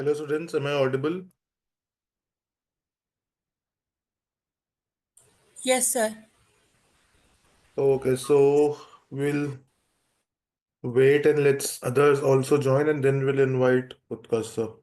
Hello students, am I audible? Yes, sir. Okay, so we'll wait and let's others also join and then we'll invite Utkarsh sir.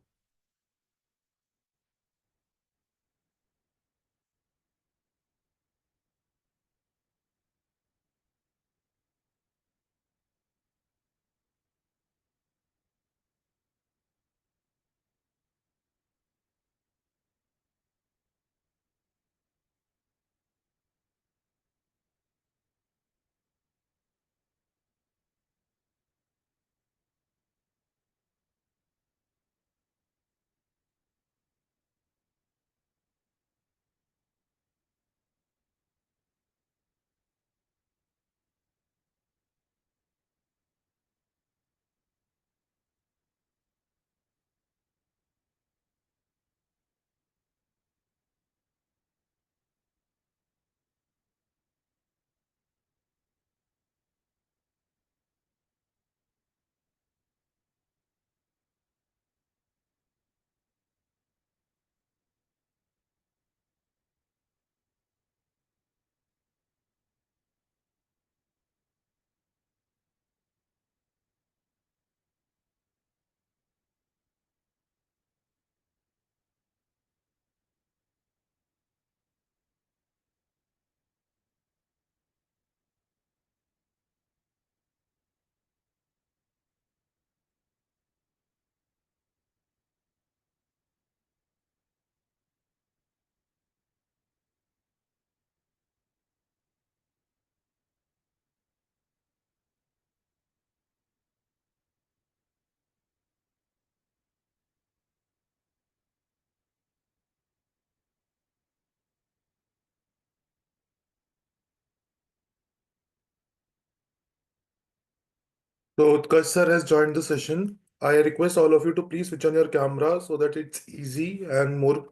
So Utkarsh sir has joined the session. I request all of you to please switch on your camera so that it's easy and more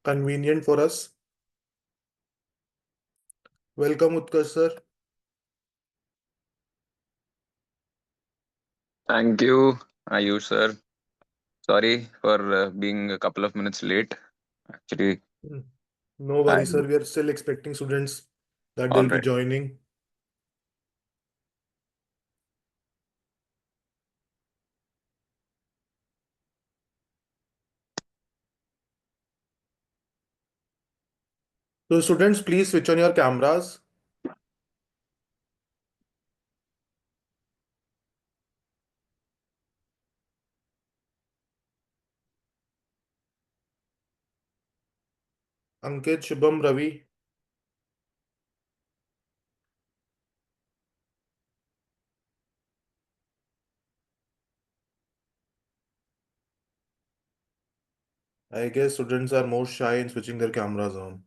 convenient for us. Welcome Utkarsh sir. Thank you, Ayush sir. Sorry for being a couple of minutes late. Actually, Hmm. No I worries sir, we are still expecting students that all they'll be right. joining. So students, please switch on your cameras. Ankit, Shubham, Ravi. I guess students are more shy in switching their cameras on.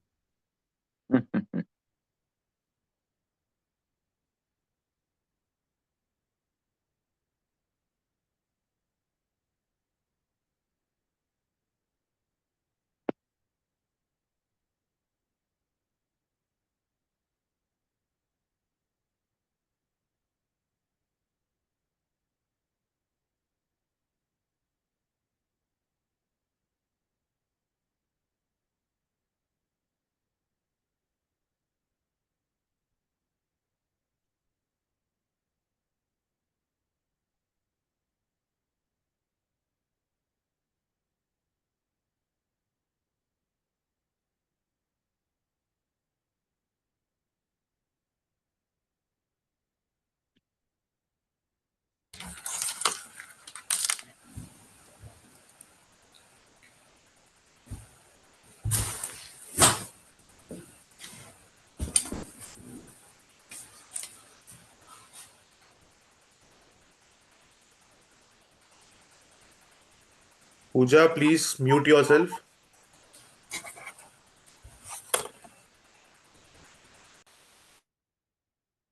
Pooja, please mute yourself.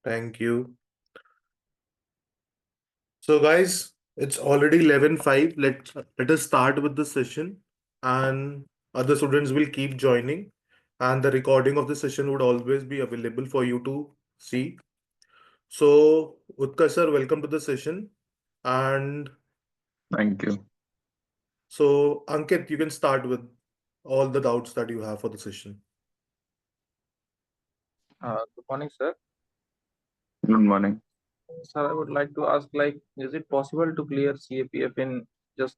Thank you. So guys, it's already 11:05. Let us start with the session and other students will keep joining and the recording of the session would always be available for you to see. So Utkarsh sir, welcome to the session and Thank you. So, Ankit, you can start with all the doubts that you have for the session. Good morning, sir. Good morning. Sir, I would like to ask, like, is it possible to clear CAPF in just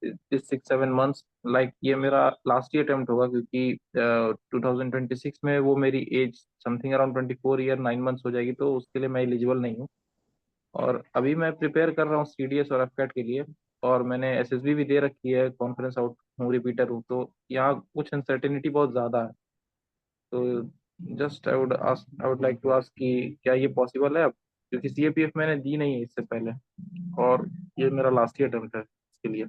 this 6-7 months? Like, ये मेरा last ही attempt होगा क्योंकि 2026 में वो मेरी age something around 24 year 9 months हो जाएगी, तो उसके लिए मैं एलिजिबल नहीं हूँ। और अभी मैं प्रिपेयर कर रहा हूँ सीडीएस और एफकैट के लिए, और मैंने एसएसबी भी दे रखी है, कॉन्फ्रेंस आउट हूँ, रिपीटर हूँ, तो यहाँ कुछ अनसर्टेनिटी बहुत ज़्यादा है। तो just I would like to ask कि क्या ये पॉसिबल है अब, क्योंकि सीएपीएफ मैंने दी नहीं है इससे पहले, और ये मेरा लास्ट ईयर अटेम्प्ट है इसके लिए।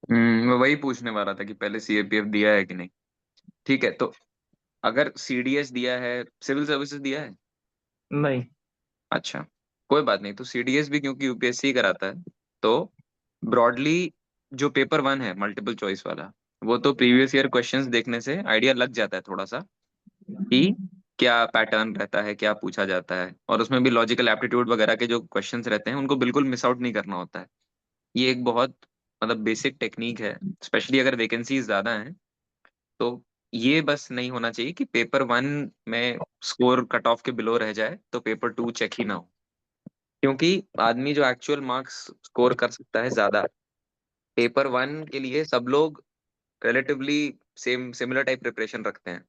मैं वही पूछने वाला था कि पहले सीएपीएफ दिया है कि नहीं। ठीक है, तो अगर सीडीएस दिया है, सिविल सर्विसेज दिया है। नहीं। अच्छा, कोई बात नहीं। तो सीडीएस भी क्योंकि यूपीएससी कराता है, तो ब्रॉडली जो पेपर वन है मल्टीपल चॉइस वाला, वो तो प्रीवियस ईयर क्वेश्चंस देखने से आइडिया लग जाता है थोड़ा सा कि क्या पैटर्न रहता है, क्या पूछा जाता है। और उसमें भी लॉजिकल एप्टीट्यूड वगैरह के जो क्वेश्चंस रहते हैं उनको बिल्कुल मिस आउट नहीं करना होता है। ये एक बहुत मतलब बेसिक टेक्निक है, स्पेशली अगर वैकेंसीज ज्यादा हैं। तो ये बस नहीं होना चाहिए कि पेपर वन में स्कोर कट ऑफ के बिलो रह जाए तो पेपर टू चेक ही ना हो। क्योंकि आदमी जो एक्चुअल मार्क्स स्कोर कर सकता है ज्यादा, पेपर वन के लिए सब लोग relatively same similar type preparation रखते हैं,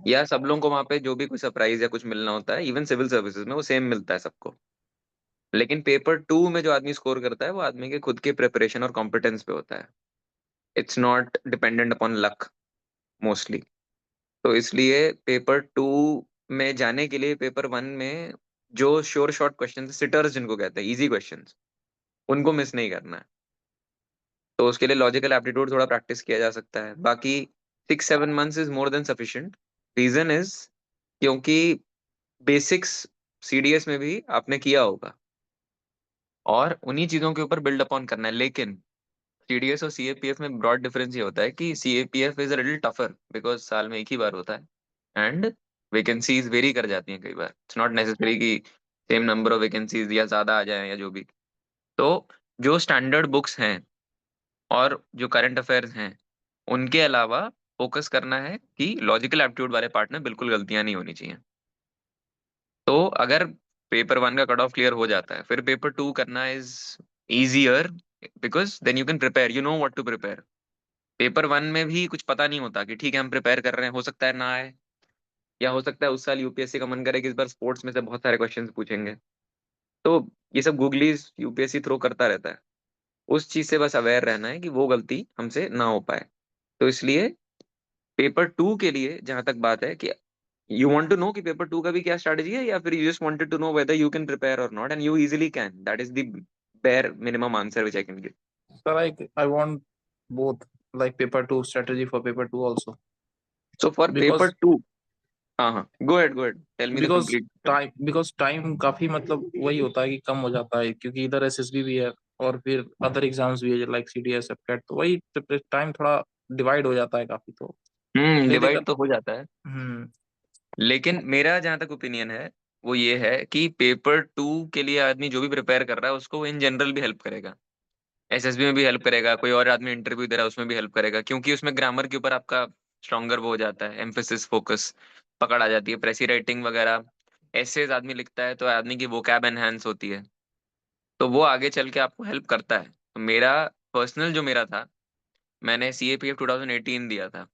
या सब लोगों को वहां पे जो भी कोई सरप्राइज या कुछ मिलना होता है इवन सिविल सर्विसेज में वो सेम मिलता है सबको। लेकिन पेपर टू में जो आदमी स्कोर करता है वो आदमी के खुद के प्रिपरेशन और कॉम्पिटेंस पे होता है। It's not dependent upon luck mostly. तो इसलिए पेपर टू में जाने के लिए पेपर वन में जो श्योर शॉर्ट क्वेश्चन सिटर्स जिनको कहते हैं, इजी क्वेश्चंस, उनको मिस नहीं करना है। तो उसके लिए लॉजिकल एप्टीट्यूड थोड़ा प्रैक्टिस किया जा सकता है। बाकी 6-7 months is more than sufficient. Reason is क्योंकि बेसिक्स सीडीएस में भी आपने किया होगा और उन्हीं चीजों के ऊपर बिल्ड अपॉन करना है। लेकिन सीडीएस और सीएपीएफ में ब्रॉड डिफरेंस ये होता है कि CAPF is a little tougher because साल में एक ही बार होता है एंड वैकेंसीज वेरी कर जाती हैं कई बार। इट्स नॉट नेसेसरी कि सेम नंबर ऑफ वैकेंसीज या ज्यादा आ जाए या जो भी। तो जो स्टैंडर्ड बुक्स हैं और जो करंट अफेयर्स हैं उनके अलावा फोकस करना है कि लॉजिकल एप्टीट्यूड वाले पार्ट में बिल्कुल गलतियां नहीं होनी चाहिए। तो अगर पेपर वन का कट ऑफ क्लियर हो जाता है फिर पेपर टू करना is easier, because then you can prepare, you know what to prepare. Paper one में भी कुछ पता नहीं होता कि ठीक है हम प्रिपेयर कर रहे हैं, हो सकता है ना आए, या हो सकता है उस साल यूपीएससी का मन करे कि इस बार स्पोर्ट्स में से बहुत सारे क्वेश्चंस पूछेंगे। तो ये सब गूगलीज यूपीएससी थ्रो करता रहता है। उस चीज से बस अवेयर रहना है कि वो गलती हमसे ना हो पाए। तो इसलिए पेपर टू के लिए जहां तक बात है कि यू वांट टू नो कि पेपर टू का भी क्या स्ट्रेटजी है, या फिर you just wanted to know whether you can prepare और not, and you easily can, that is the bare minimum answer which I can give. Sir, I want both, like paper two strategy for paper two also, So for paper because two, हाँ, go ahead, tell me the because complete. Time काफी, मतलब वही होता है कि कम हो जाता है, क्योंकि इधर एसएसबी भी है और फिर अदर एग्जाम्स भी है लाइक सीडीएस एफकेट, तो वही टाइम थोड़ा डिवाइड हो जाता है काफी, तो ले डिवाइड देकर। तो हो जाता है। हम्म। लेकिन मेरा जहां तक ओपिनियन है वो ये है कि पेपर टू के लिए आदमी जो भी प्रिपेयर कर रहा है उसको इन जनरल भी हेल्प करेगा, एसएसबी में भी हेल्प करेगा, कोई और आदमी इंटरव्यू दे रहा है उसमें भी हेल्प करेगा, क्योंकि उसमें ग्रामर के ऊपर आपका स्ट्रॉन्गर वो हो जाता है, एम्फेसिस फोकस पकड़ आ जाती है, प्रेसी राइटिंग वगैरह। एसेज आदमी लिखता है तो आदमी की वोकैब एनहांस होती है, तो वो आगे चल के आपको हेल्प करता है। तो मेरा पर्सनल जो मेरा था, मैंने सीएपीएफ 2018 दिया था,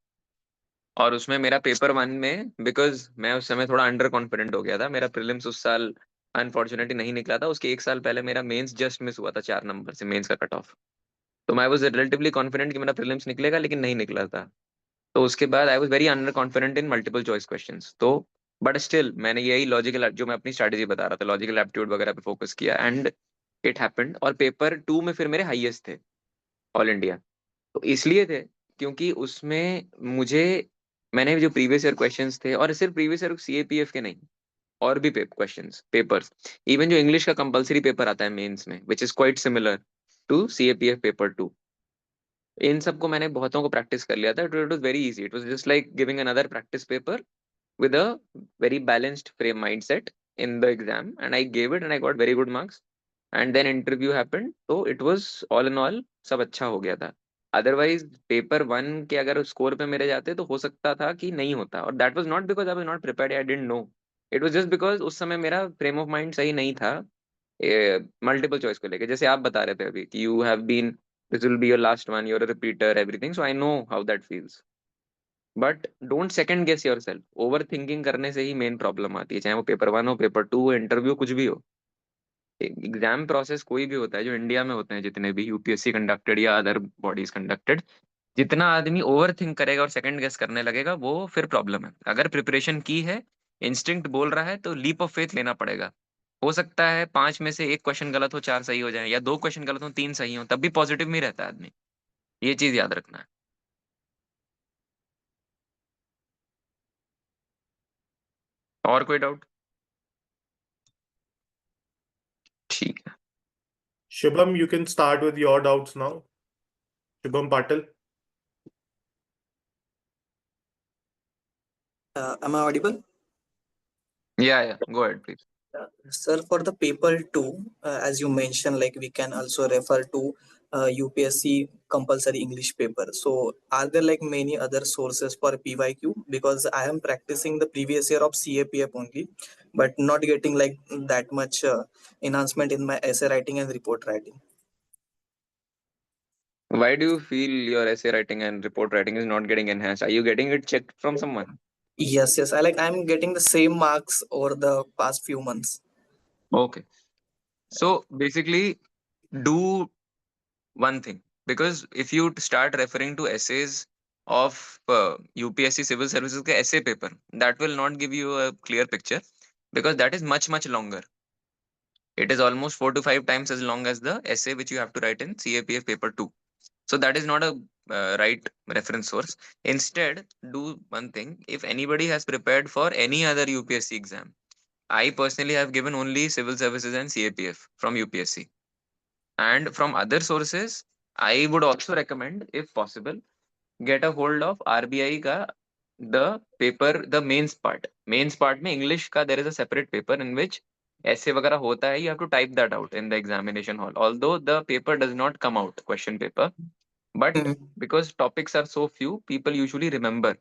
और उसमें मेरा पेपर वन में, बिकॉज मैं उस समय थोड़ा अंडर कॉन्फिडेंट हो गया था, मेरा प्रीलिम्स उस साल अनफॉर्चुनेटली नहीं निकला था, उसके एक साल पहले मेरा मेंस जस्ट मिस हुआ था 4 नंबर से, मेंस का कट ऑफ। तो मैं वाज रिलेटिवली कॉन्फिडेंट कि मेरा प्रीलिम्स निकलेगा, लेकिन नहीं निकला था। तो उसके बाद I was very under confident in multiple choice questions. तो बट स्टिल मैंने यही लॉजिकल जो मैं अपनी स्ट्रैटेजी बता रहा था, लॉजिकल एप्टीट्यूड वगैरह पे फोकस किया एंड इट हैपेंड। और पेपर टू में फिर मेरे हाईएस्ट थे ऑल इंडिया। तो इसलिए थे क्योंकि उसमें मुझे, मैंने जो प्रीवियस ईयर क्वेश्चंस थे, और सिर्फ प्रीवियस ईयर सीएपीएफ के नहीं, और भी क्वेश्चंस पेपर्स, इवन जो इंग्लिश का कंपलसरी पेपर आता है मेंस में which is quite similar to CAPF paper two, इन सबको मैंने बहुतों को प्रैक्टिस कर लिया था। It was very easy, it was just like giving another practice paper with a very balanced frame mindset in the exam, and I gave it and I got very good marks, and then interview happened, so it was all in all सब अच्छा हो गया था। Otherwise paper 1 के अगर score पे मेरे जाते तो हो सकता था कि नहीं होता, और that was not because I was not prepared, I didn't know, it was just because उस समय मेरा फ्रेम ऑफ माइंड सही नहीं था मल्टीपल चॉइस को लेके। जैसे आप बता रहे थे अभी कि you have been, this will be your last one, you're a repeater, everything, so I know how that feels. But don't second guess yourself, overthinking करने से ही मेन प्रॉब्लम आती है, चाहे वो पेपर 1 हो, पेपर 2 हो, interview कुछ भी हो। एग्जाम प्रोसेस कोई भी होता है जो इंडिया में होते हैं, जितने भी यूपीएससी कंडक्टेड या अदर बॉडीज कंडक्टेड, जितना आदमी ओवर थिंक करेगा और सेकंड गेस करने लगेगा वो फिर प्रॉब्लम है। अगर प्रिपरेशन की है, इंस्टिंक्ट बोल रहा है, तो लीप ऑफ फेथ लेना पड़ेगा। हो सकता है 5 में से 1 क्वेश्चन गलत हो, 4 सही हो जाए, या 2 क्वेश्चन गलत हो, 3 सही हो, तब भी पॉजिटिव में ही रहता है आदमी। ये चीज याद रखना है। और कोई डाउट? ठीक है। Shubham, you can start with your doubts now. Shubham Patil. Am I audible? या go ahead please. Sir, for the paper 2, as you mentioned, like we can also refer to UPSC compulsory English paper. So, are there like many other sources for PYQ? Because I am practicing the previous year of CAPF only, but not getting like that much enhancement in my essay writing and report writing. Why do you feel your essay writing and report writing is not getting enhanced? Are you getting it checked from someone? Yes, I'm getting the same marks over the past few months. Okay. So basically, do one thing, because if you start referring to essays of UPSC civil services के essay paper, that will not give you a clear picture, because that is much longer. It is almost 4 to 5 times as long as the essay which you have to write in CAPF paper 2. So that is not a right reference source. Instead, do one thing. If anybody has prepared for any other UPSC exam, I personally have given only civil services and CAPF from UPSC. And from other sources, I would also recommend, if possible, get a hold of RBI ka the paper, the mains part. Mains part में English का there is a separate paper in which essay वगैरह होता है. You have to type that out in the examination hall. Although the paper does not come out, question paper, but Mhm. because topics are so few, people usually remember.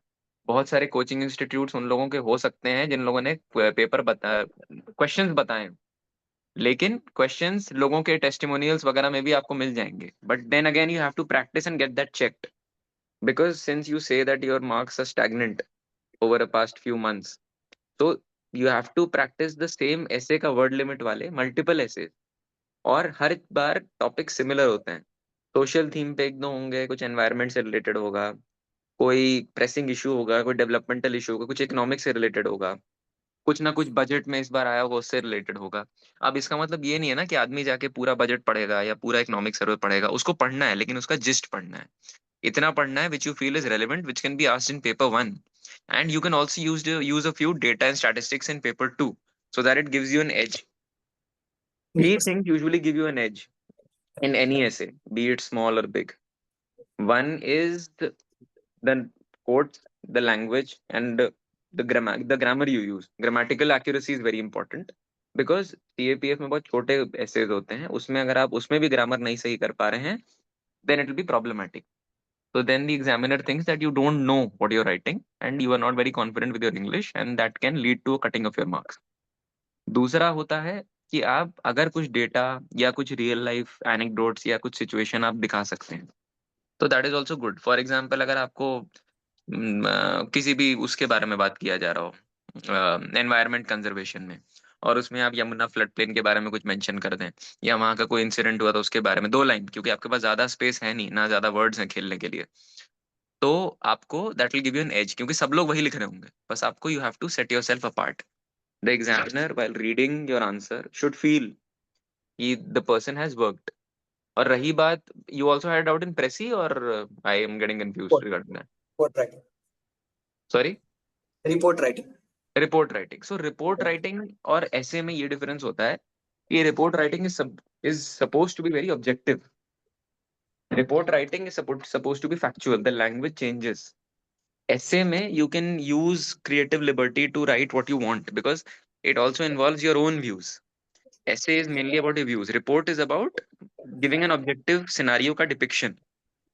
बहुत सारे coaching institutes उन लोगों के हो सकते हैं जिन लोगों ने पेपर बता क्वेश्चंस बताए, लेकिन क्वेश्चंस लोगों के टेस्टिमोनियल्स वगैरह में भी आपको मिल जाएंगे. But then again you have to practise and get that checked, because since you say that your marks are stagnant over a past few months, so you have to practice the same essay का word limit वाले multiple essays. और हर बार topic similar होते हैं. Social theme पे 1-2 होंगे, कुछ environment से related होगा, कोई प्रेसिंग इशू होगा, कोई डेवलपमेंटल इशू होगा, कुछ इकोनॉमिक से रिलेटेड होगा, कुछ ना कुछ बजट में इस बार आया होगा उससे रिलेटेड होगा. अब इसका मतलब ये नहीं है ना कि आदमी जाके पूरा बजट पढ़ेगा या पूरा इकोनॉमिक सर्वे पढ़ेगा. उसको पढ़ना है, लेकिन उसका जिस्ट पढ़ना है. इतना पढ़ना है which you feel is relevant, which can be asked in paper 1, and you can also use a few data and statistics in paper 2, so that it gives you an edge. Three Yes. things usually give you an edge in any essay, be it small or big. One is the quotes, the language, and the grammar you use. Grammatical accuracy is very important, because CAPF में बहुत छोटे essays होते हैं, उसमें अगर आप उसमें भी grammar नहीं सही कर पा रहे हैं, then it will be problematic. So then the examiner thinks that you don't know what you're writing and you are not very confident with your English, and that can lead to a cutting of your marks. दूसरा होता है कि आप अगर कुछ data या कुछ real life anecdotes या कुछ सिचुएशन आप दिखा सकते हैं, तो that is also good. For example, अगर आपको किसी भी उसके बारे में बात किया जा रहा हो एनवायरमेंट कंजर्वेशन में, और उसमें आप यमुना फ्लड प्लेन के बारे में कुछ मेंशन कर दें, या वहाँ का कोई इंसिडेंट हुआ तो उसके बारे में 2 लाइन, क्योंकि आपके पास ज्यादा स्पेस है नहीं ना, ज्यादा वर्ड्स हैं खेलने के लिए, तो आपको that will give you an edge, क्योंकि सब लोग वही लिख रहे होंगे. बस आपको you have to set yourself apart. The examiner while reading your answer should feel कि द पर्सन हैज वर्कड. और रही बात, you also had doubt in precis, और I am getting confused regarding that. Report writing. Sorry. Report writing. Report writing. So report writing और ऐसे में ये difference होता है कि report writing is supposed to be very objective. Report writing is supposed to be factual. The language changes. essay में you can use creative liberty to write what you want, because it also involves your own views. Essay is mainly about your views. Report is about giving an objective scenario का depiction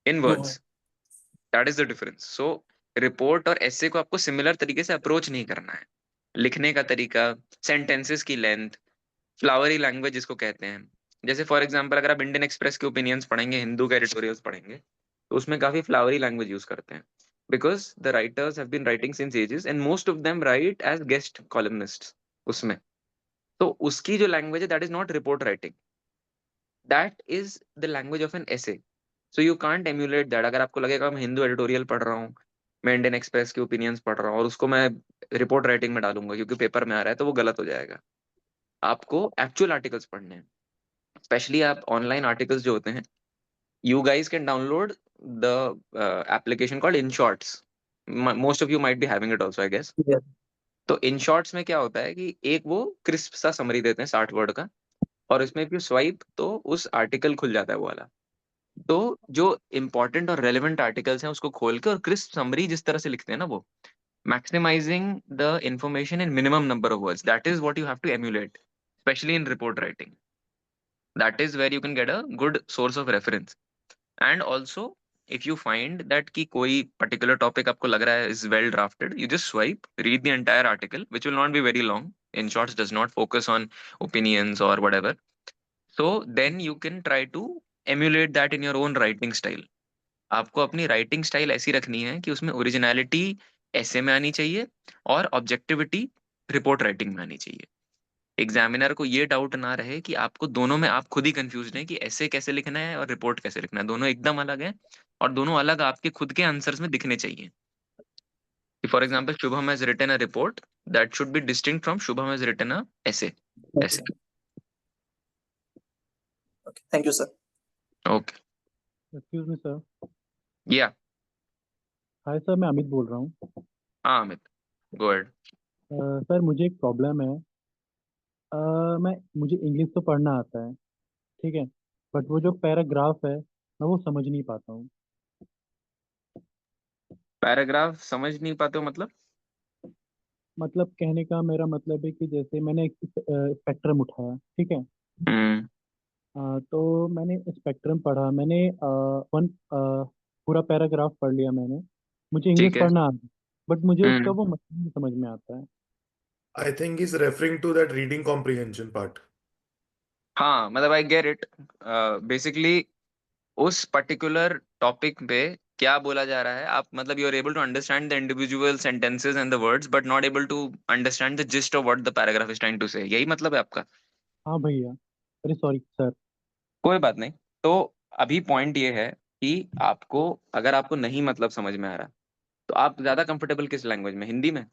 in words, that is the difference. So report और एसे को आपको similar तरीके से approach नहीं करना है। लिखने का तरीका, सेंटेंसेस की लेंथ, फ्लावरी लैंग्वेज जिसको कहते हैं। जैसे फॉर एग्जांपल अगर आप इंडियन एक्सप्रेस के ओपिनियंस पढ़ेंगे, हिंदू के एडिटोरियल्स पढ़ेंगे, तो उसमें काफी फ्लावरी लैंग्वेज यूज करते हैं, because the writers have been writing since ages and most of them write as guest columnists उसमें। तो उसकी जो लैंग्वेज है that is not report writing, that is the language of an essay. So you can't emulate that. अगर आपको लगेगा मैं Hindu editorial पढ़ रहा हूँ, मैं इंडियन एक्सप्रेस के ओपिनियंस पढ़ रहा हूँ और उसको मैं रिपोर्ट राइटिंग में डालूंगा क्योंकि पेपर में आ रहा है, तो वो गलत हो जाएगा। आपको एक्चुअल आर्टिकल्स पढ़ने हैं, स्पेशली आप ऑनलाइन आर्टिकल्स जो होते हैं, you guys can download the application called InShorts. Most of you might be having it also, I guess. Yes. तो InShorts में क्या होता है कि एक वो क्रिस्प सा समरी देते हैं 60 वर्ड का, और इसमें if you swipe तो उस आर्टिकल खुल जाता है वो वाला। तो जो इंपॉर्टेंट और रेलेवेंट आर्टिकल्स हैं उसको खोल के और क्रिस्प समरी जिस तरह से लिखते हैं ना वो, maximizing the information in minimum number of words, that is what you have to emulate, especially in report writing. That is where you can get a good source of reference. And also if you find that कि कोई particular topic आपको लग रहा है is well drafted, you just swipe, read the entire article, which will not be very long. InShorts does not focus on opinions or whatever. So then you can try to emulate that in your own writing style. आपको अपनी writing style ऐसी रखनी है कि उसमें originality ऐसे में आनी चाहिए और objectivity report writing में आनी चाहिए। एग्जामिनर को ये डाउट ना रहे कि आपको दोनों में आप खुद ही कंफ्यूज हैं कि ऐसे कैसे लिखना है और रिपोर्ट कैसे लिखना है, दोनों एकदम अलग है और दोनों अलग आपके खुद के आंसर्स में दिखने चाहिए। For example Shubham has written a report that should be distinct from Shubham has written a essay, essay. Okay. Thank you, sir. Okay, excuse me sir. या हाय सर, मैं अमित बोल रहा हूँ। हाँ अमित, गो अहेड। सर मुझे एक प्रॉब्लम है। मुझे इंग्लिश तो पढ़ना आता है, ठीक है, बट वो जो पैराग्राफ है मैं वो समझ नहीं पाता हूँ। पैराग्राफ समझ नहीं पाते हो मतलब? मतलब कहने का मेरा मतलब है कि जैसे मैंने एक स्पेक्ट्रम उठाया, ठीक है, हम्म, तो मैंने स्पेक्ट्रम पढ़ा, मैंने पूरा पैराग्राफ पढ़ लिया मैंने। मुझे इंग्लिश ठीक है। पढ़ना आता है, बट मुझे उसका हम्म, वो मतलब नहीं समझ में आता है। I think he's referring to that reading comprehension part. हाँ मतलब आई गेट इट। बेसिकली उस पर्टिकुलर टॉपिक पे क्या बोला जा रहा है, आप मतलब you are able to understand the individual sentences and the words but not able to understand the gist of what the paragraph is trying to say, यही मतलब है आपका? हाँ भैया, अरे सॉरी सर। कोई बात नहीं। तो अभी पॉइंट ये है कि आपको, अगर आपको नहीं मतलब समझ में आ रहा, तो आप ज्यादा कंफर्टेबल किस लैंग्वेज में, हिंदी में?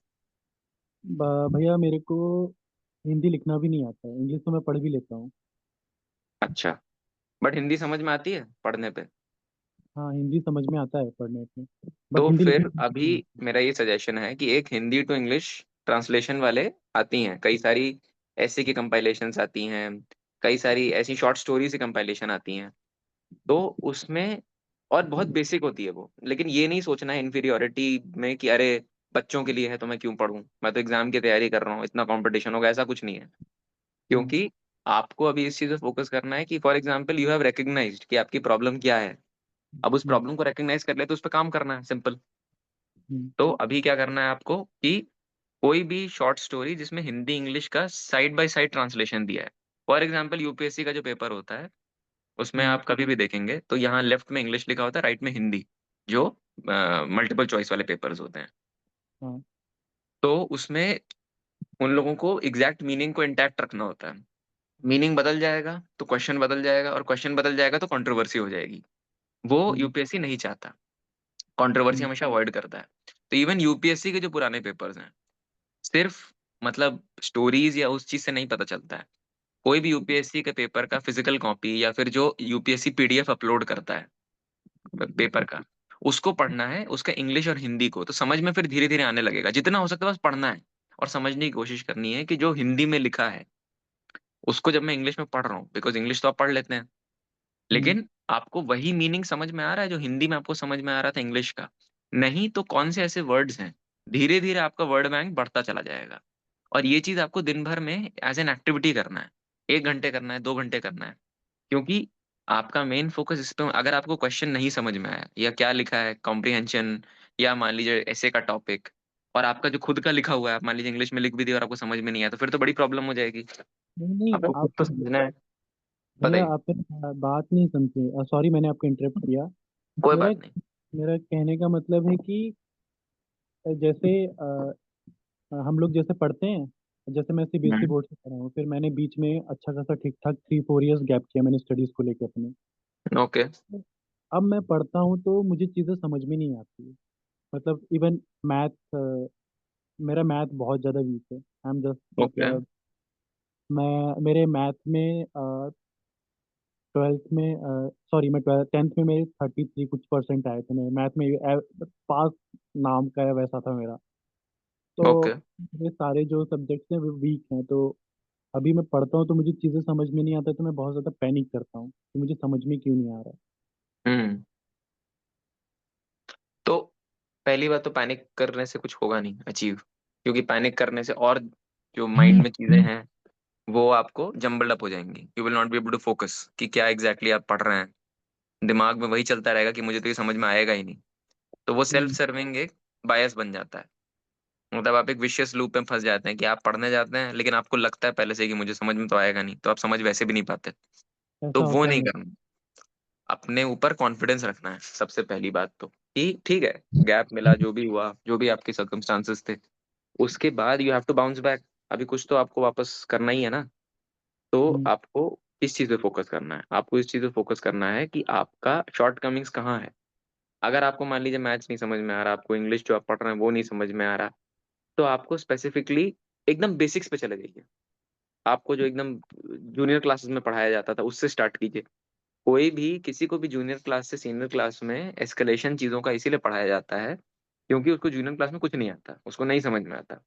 भैया मेरे को हिंदी लिखना भी नहीं आता है, इंग्लिश तो मैं पढ़ भी लेता हूँ। अच्छा, बट हिंदी समझ में आती है पढ़ने पे? हाँ, हिंदी समझ में आता है पढ़ने पे, बट तो हिंदी लिखने फिर में अभी नहीं आता। मेरा ये सजेशन है कि एक हिंदी टू इंग्लिश ट्रांसलेशन वाले आती हैं कई सारी, ऐसे की कंपाइलेशंस आती हैं, कई सारी ऐसी शॉर्ट स्टोरी की कंपाइलेशन आती हैं। तो उसमें, और बहुत बेसिक होती है वो, लेकिन ये नहीं सोचना है इन्फीरियोरिटी में कि अरे बच्चों के लिए है तो मैं क्यों पढूं, मैं तो एग्जाम की तैयारी कर रहा हूँ, इतना कंपटीशन होगा, ऐसा कुछ नहीं है। हम्म, क्योंकि आपको अभी इस चीज पे फोकस करना है कि for example you have recognised कि आपकी प्रॉब्लम क्या है। अब उस हम्म, प्रॉब्लम को रिकग्नाइज कर ले तो उस पर काम करना है, सिंपल। हम्म, तो अभी क्या करना है आपको कि कोई भी शॉर्ट स्टोरी जिसमें हिंदी इंग्लिश का साइड बाय साइड ट्रांसलेशन दिया है, फॉर एग्जाम्पल यूपीएससी का जो पेपर होता है उसमें हम्म, आप कभी भी देखेंगे तो यहाँ लेफ्ट में इंग्लिश लिखा होता है, राइट में हिंदी, जो मल्टीपल चॉइस वाले पेपर्स होते हैं। हाँ, तो उसमें उन लोगों को एग्जैक्ट मीनिंग को इंटैक्ट रखना होता है। मीनिंग बदल जाएगा तो क्वेश्चन बदल जाएगा, और क्वेश्चन बदल जाएगा तो कंट्रोवर्सी हो जाएगी। वो हम्म, यूपीएससी नहीं चाहता, कंट्रोवर्सी हम्म, हमेशा अवॉइड करता है। तो इवन यूपीएससी के जो पुराने पेपर्स हैं, सिर्फ मतलब स्टोरीज या उस चीज से नहीं पता चलता है। कोई भी यूपीएससी के पेपर का फिजिकल कॉपी या फिर जो यूपीएससी पीडीएफ अपलोड करता है पेपर का, उसको पढ़ना है, उसका इंग्लिश और हिंदी को, तो समझ में फिर धीरे धीरे आने लगेगा। जितना हो सकता है बस पढ़ना है और समझने की कोशिश करनी है कि जो हिंदी में लिखा है उसको जब मैं इंग्लिश में पढ़ रहा हूँ, बिकॉज इंग्लिश तो आप पढ़ लेते हैं, हम्म, लेकिन आपको वही मीनिंग समझ में आ रहा है जो हिंदी में आपको समझ में आ रहा था इंग्लिश का? नहीं तो कौन से ऐसे वर्ड्स हैं, धीरे धीरे आपका वर्ड बैंक बढ़ता चला जाएगा। और ये चीज आपको दिन भर में एज एन एक्टिविटी करना है, 1 घंटे करना है, 2 घंटे करना है। क्योंकि आपका मेन फोकस इस पे, अगर आपको क्वेश्चन नहीं समझ में आया या क्या लिखा है कॉम्प्रिहेंशन, या मान लीजिए ऐसे का टॉपिक, और आपका जो खुद का लिखा हुआ है, आप मान लीजिए इंग्लिश में लिख भी दिया और आपको समझ में नहीं आया, तो फिर तो बड़ी प्रॉब्लम हो जाएगी। नहीं नहीं, आपको खुद आप तो समझना है। भैया बताइए। आप मेरी बात नहीं समझे, सॉरी मैंने आपको इंटरप्ट किया। कोई मेरा बात नहीं। मेरा कहने का मतलब है कि जैसे हम लोग जैसे पढ़ते हैं, जैसे मैं सीबीएसई हम्म। बोर्ड से पढ़ा हूँ, फिर मैंने बीच में अच्छा खासा ठीक ठाक 3-4 इयर्स गैप किया मैंने स्टडीज को लेके अपने। ओके। अब मैं पढ़ता हूँ तो मुझे चीज़ें समझ में नहीं आती। मतलब इवन मैथ, मेरा मैथ बहुत ज़्यादा वीक है। आई एम जस्ट ओके। मतलब मैं मेरे मैथ में ट्वेल्थ में, सॉरी मैं 10th में मेरे 33 कुछ परसेंट आए थे। मेरे मैथ में पास नाम का है वैसा था मेरा। तो ओके। ये सारे जो सब्जेक्ट्स हैं वो वीक हैं। तो अभी मैं पढ़ता हूँ तो मुझे चीज़ें समझ में नहीं आता, तो मैं बहुत ज़्यादा पैनिक करता हूँ कि मुझे समझ में क्यों नहीं आ रहा हम्म। तो पहली बात तो पैनिक करने से कुछ होगा नहीं अचीव, क्योंकि पैनिक करने से और जो माइंड में चीजें हैं वो आपको जम्बल्ड अप हो जाएंगी। You will not be able to focus कि क्या एग्जैक्टली आप पढ़ रहे हैं। दिमाग में वही चलता रहेगा कि मुझे तो ये समझ में आएगा ही नहीं। तो वो सेल्फ है। सर्विंग एक बायस बन जाता है। मतलब आप एक विशियस लूप में फंस जाते हैं कि आप पढ़ने जाते हैं लेकिन आपको लगता है पहले से कि मुझे समझ में तो आएगा नहीं, तो आप समझ वैसे भी नहीं पाते। तो ऐसा वो होता है नहीं मेरे। करना। अपने ऊपर कॉन्फिडेंस रखना है सबसे पहली बात तो, कि ठीक है, गैप मिला, जो भी हुआ, जो भी आपके सर्कमस्टांसेस थे, उसके बाद you have to bounce back. अभी कुछ तो आपको वापस करना ही है ना। तो हम्म, आपको इस चीज पे फोकस करना है, आपको इस चीज पे फोकस करना है कि आपका शॉर्ट कमिंग्स कहाँ है। अगर आपको मान लीजिए मैथ्स नहीं समझ में आ रहा, आपको इंग्लिश जो आप पढ़ रहे हैं वो नहीं समझ में आ रहा, तो आपको स्पेसिफिकली एकदम बेसिक्स पे चले जाइए। आपको जो एकदम जूनियर क्लासेस में पढ़ाया जाता था उससे स्टार्ट कीजिए। कोई भी किसी को भी जूनियर क्लास से सीनियर क्लास में एस्केलेशन चीजों का इसीलिए पढ़ाया जाता है क्योंकि उसको जूनियर क्लास में कुछ नहीं आता, उसको नहीं समझ में आता।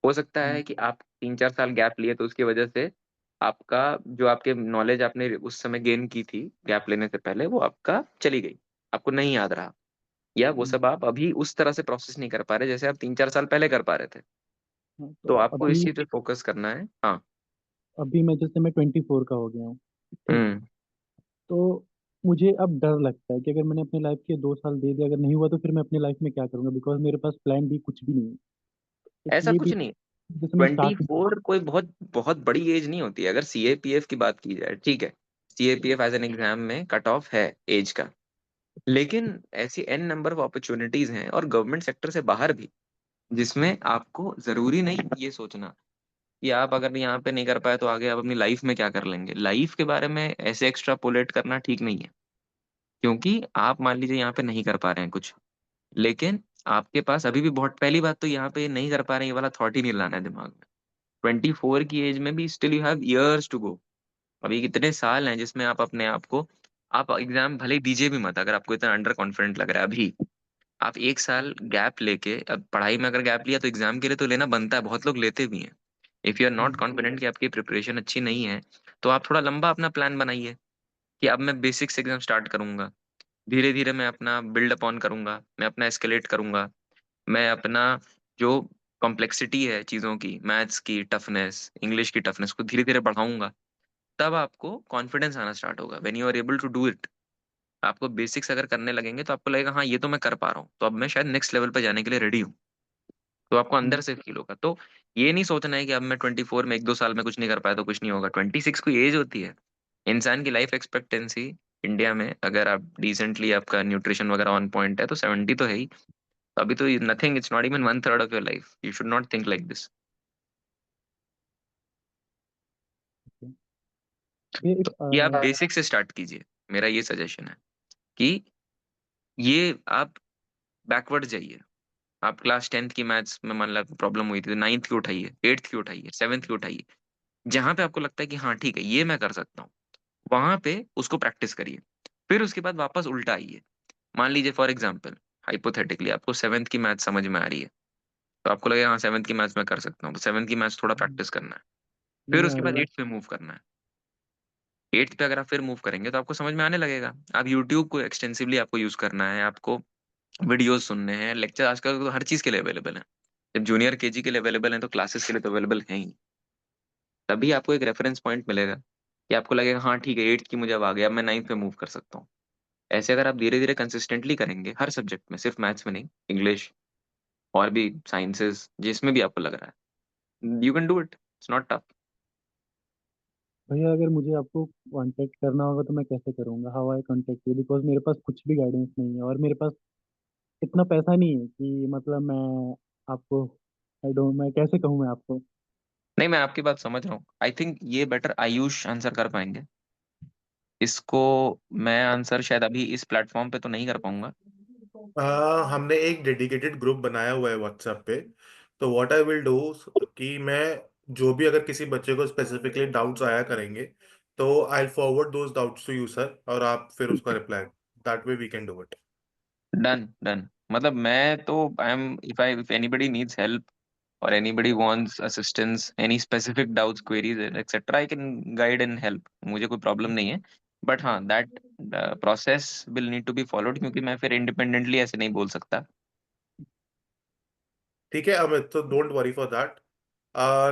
हो सकता हम्म, है कि आप 3-4 साल गैप लिए तो उसकी वजह से आपका जो आपके नॉलेज आपने उस समय गेन की थी गैप लेने से पहले, वो आपका चली गई, आपको नहीं याद रहा, या वो हम्म। सब आप अभी उस तरह से प्रोसेस नहीं कर पा रहे जैसे आप 3-4 साल पहले कर पा रहे थे। हाँ, तो तो आपको इस चीज पे फोकस करना है। हाँ। अभी मैं जैसे मैं 24 का हो गया हूँ। ठीक। हम्म। तो मुझे अब डर लगता है कि अगर मैंने अपनी लाइफ के 2 साल दे दिया, अगर नहीं हुआ तो फिर मैं अपनी लाइफ में क्या करूंगा, बिकॉज मेरे पास प्लान भी कुछ भी नहीं है। ऐसा इसलिए भी कुछ नहीं। जैसे मैं ट्वेंटी स्टार्ट। फोर कोई बहुत बहुत बड़ी एज नहीं होती है। अगर सीएपीएफ की बात की जाए, ठीक है, सीएपीएफ एज एन एग्जाम में कट ऑफ है एज का, लेकिन ऐसी एन नंबर ऑफ अपॉर्चुनिटीज हैं और गवर्नमेंट सेक्टर से बाहर भी, जिसमें आपको जरूरी नहीं ये सोचना कि आप अगर यहाँ पे नहीं कर पाए तो आगे आप अपनी लाइफ में क्या कर लेंगे। लाइफ के बारे में ऐसे एक्स्ट्रापोलेट करना ठीक नहीं है, क्योंकि आप मान लीजिए यहाँ पे नहीं कर पा रहे हैं कुछ, लेकिन आपके पास अभी भी बहुत, पहली बात तो यहाँ पे नहीं कर पा रहे हैं ये वाला थॉट ही नहीं लाना है दिमाग में। 24 की एज में भी still you have years to go. अभी कितने साल हैं जिसमें आप अपने आप को, आप एग्जाम भले ही दीजिए भी मत अगर आपको इतना अंडर कॉन्फिडेंट लग रहा है अभी। आप 1 साल गैप लेके, अब पढ़ाई में अगर गैप लिया तो एग्जाम के लिए तो लेना बनता है, बहुत लोग लेते भी हैं। If you are not confident कि आपकी प्रिपरेशन अच्छी नहीं है, तो आप थोड़ा लंबा अपना प्लान बनाइए कि अब मैं बेसिक से एग्जाम स्टार्ट करूंगा, धीरे धीरे मैं अपना बिल्ड अपॉन करूंगा, मैं अपना एस्केलेट करूंगा, मैं अपना जो कॉम्प्लेक्सिटी है चीजों की, मैथ्स की टफनेस, इंग्लिश की टफनेस को धीरे धीरे बढ़ाऊंगा। तब आपको कॉन्फिडेंस आना स्टार्ट होगा when you are able to do it. आपको बेसिक्स अगर करने लगेंगे तो आपको लगेगा हाँ ये तो मैं कर पा रहा हूँ, तो अब मैं शायद नेक्स्ट लेवल पे जाने के लिए रेडी हूँ। तो आपको अंदर से फील होगा। तो ये नहीं सोचना है कि अब मैं 24 में 1-2 साल में कुछ नहीं कर पाया तो कुछ नहीं होगा। 26 कोई एज होती है। इंसान की लाइफ एक्सपेक्टेंसी इंडिया में, अगर आप डिसेंटली आपका न्यूट्रिशन वगैरह ऑन पॉइंट है, तो 70 तो है ही। तो अभी तो nothing, it's not even 1/3 of your life, you should not think like this. ये तो एक ये आप बेसिक से स्टार्ट कीजिए, मेरा ये सजेशन है कि ये आप बैकवर्ड जाइए। आप क्लास 10th की मैथ्स में मान लो प्रॉब्लम हुई थी, तो 9th की उठाइए, 8th की उठाइए, 7th की उठाइए। जहां पे आपको लगता है कि हाँ ठीक है ये मैं कर सकता हूँ, वहां पे उसको प्रैक्टिस करिए। फिर उसके बाद वापस उल्टा आइए। मान लीजिए फॉर एग्जाम्पल, हाइपोथेटिकली आपको 7th की मैथ समझ में आ रही है, तो आपको लगेगा हाँ 7th की मैथ्स मैं कर सकता हूँ, तो 7th की मैथ्स थोड़ा प्रैक्टिस करना है। फिर नहीं आ उसके बाद रही है। 8th पे मूव करना है। 8th पे अगर आप फिर मूव करेंगे तो आपको समझ में आने लगेगा। आप यूट्यूब को एक्सटेंसिवली आपको यूज करना है, आपको वीडियोस सुनने हैं, लेक्चर आजकल तो हर चीज के लिए अवेलेबल है। जब जूनियर केजी के लिए अवेलेबल है तो क्लासेस के लिए तो अवेलेबल है ही। तभी आपको एक रेफरेंस पॉइंट मिलेगा कि आपको लगेगा हाँ ठीक है 8th की मुझे अब आ गया, अब मैं 9th पे मूव कर सकता हूँ। ऐसे अगर आप धीरे-धीरे कंसिस्टेंटली करेंगे हर सब्जेक्ट में, सिर्फ मैथ्स में नहीं, इंग्लिश और भी साइंसेस जिसमें भी आपको लग रहा है, you can do it, it's not tough. भैया अगर मुझे आपको कांटेक्ट करना होगा तो मैं कैसे करूँगा? How eye contact you? Because मेरे पास कुछ भी गाइडेंस नहीं है और मेरे पास इतना पैसा नहीं है कि मतलब मैं आपको, आई डोंट, मैं कैसे कहूँ मैं आपको? नहीं, मैं आपकी बात समझ रहा हूँ। आई थिंक ये बेटर आयुष आंसर कर पाएंगे। इसको मैं आंसर शायद अभी इस प्लेटफॉर्म पे तो नहीं कर पाऊंगा। हमने एक डेडिकेटेड ग्रुप बनाया हुआ है व्हाट्सएप पे। तो व्हाट आई विल डू कि मैं जो भी अगर किसी बच्चे को स्पेसिफिकली डाउट्स आया करेंगे तो I forward those doubts to you sir, और आप फिर उसका reply, that way we can do it. Done done. मतलब मैं तो I am, if anybody needs help or anybody wants assistance, any specific doubts, queries, etc., I can guide and help, मुझे कोई problem नहीं है। बट हाँ, that process will need to be followed, क्योंकि मैं फिर इंडिपेंडेंटली ऐसे नहीं बोल सकता। ठीक है अमित, तो don't worry for that.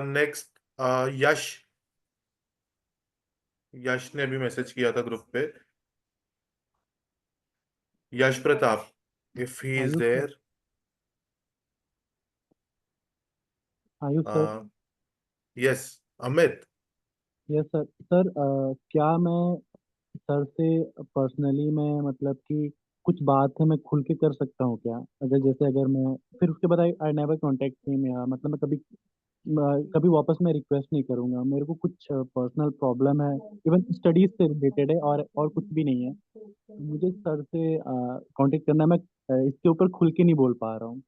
Next, Yash. Yash ने अभी मैसेज किया था ग्रुप पे। Yash Pratap, if he is Ayush sir, there. Ayush sir. Yes Amit. Yes sir. Sir क्या मैं सर से पर्सनली मैं मतलब कि कुछ बात है मैं खुल के कर सकता हूँ क्या? अगर जैसे अगर मैं फिर उसके बाद आई आई नेवर कॉन्टेक्ट हिम, या मतलब मैं कभी कभी वापस मैं रिक्वेस्ट नहीं करूंगा। मेरे को कुछ पर्सनल प्रॉब्लम है, इवन स्टडीज से रिलेटेड है, और कुछ भी नहीं है। मुझे सर से कांटेक्ट करना है, मैं इसके ऊपर खुल के नहीं बोल पा रहा हूँ।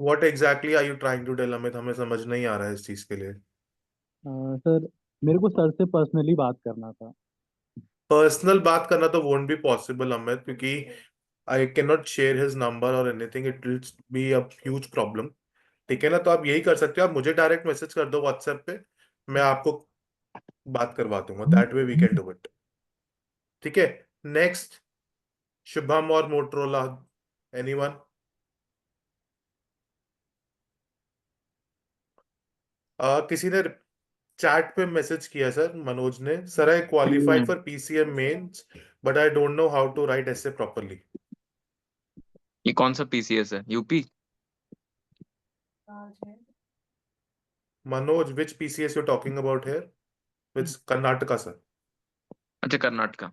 What exactly are you trying to tell Amit? हमें समझ नहीं आ रहा है इस चीज के लिए। सर मेरे को सर से पर्सनली बात करना था। पर्सनल बात करना तो वोंट बी पॉसिबल अमित, क्योंकि I can not share his number और anything, it will be a huge problem. ठीक है ना? तो आप यही कर सकते हो, आप मुझे डायरेक्ट मैसेज कर दो व्हाट्सएप पे, मैं आपको बात करवा दूंगा, that way we can do it. ठीक है। नेक्स्ट, शुभम और मोटरोला, एनीवन? किसी ने चैट पे मैसेज किया सर, मनोज ने, sir I qualified for PCM mains but I don't know how to write essay properly. ये कौन सा पीसीएस है? UP? Manoj, which PCS you're talking about here? Which Karnataka, sir? अच्छा, Karnataka.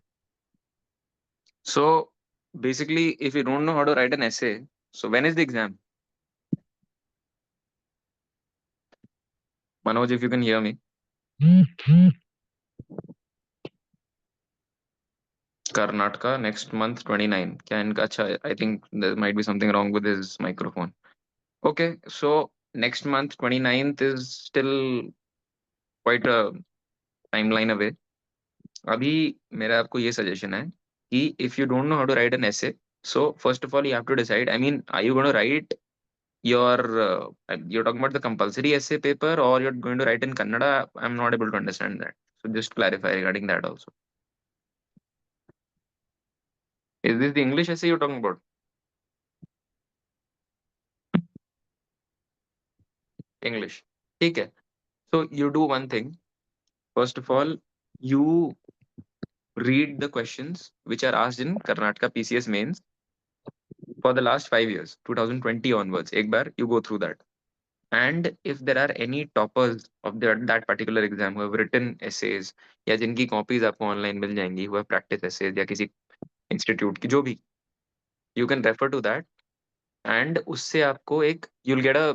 So basically if you don't know how to write an essay, so when is the exam? Manoj, if you can hear me. Karnataka next month 29, क्या इनका? अच्छा, I think there might be something wrong with his microphone. Okay, so next month 29th is still quite a timeline away. अभी मेरा आपको ये suggestion है कि if you don't know how to write an essay, so first of all you have to decide, I mean, are you going to write your you're talking about the compulsory essay paper, or you're going to write in Kannada? I'm not able to understand that, so just clarify regarding that also. Is this the English essay you're talking about? English, ठीक है। So you do one thing. First of all, you read the questions which are asked in Karnataka PCS mains for the last 5 years, 2020 onwards. एक बार you go through that. And if there are any toppers of that particular exam who have written essays, या जिनकी copies आपको online मिल जाएंगी, who have practice essays या किसी institute की जो भी, you can refer to that, and उससे आपको एक you'll get a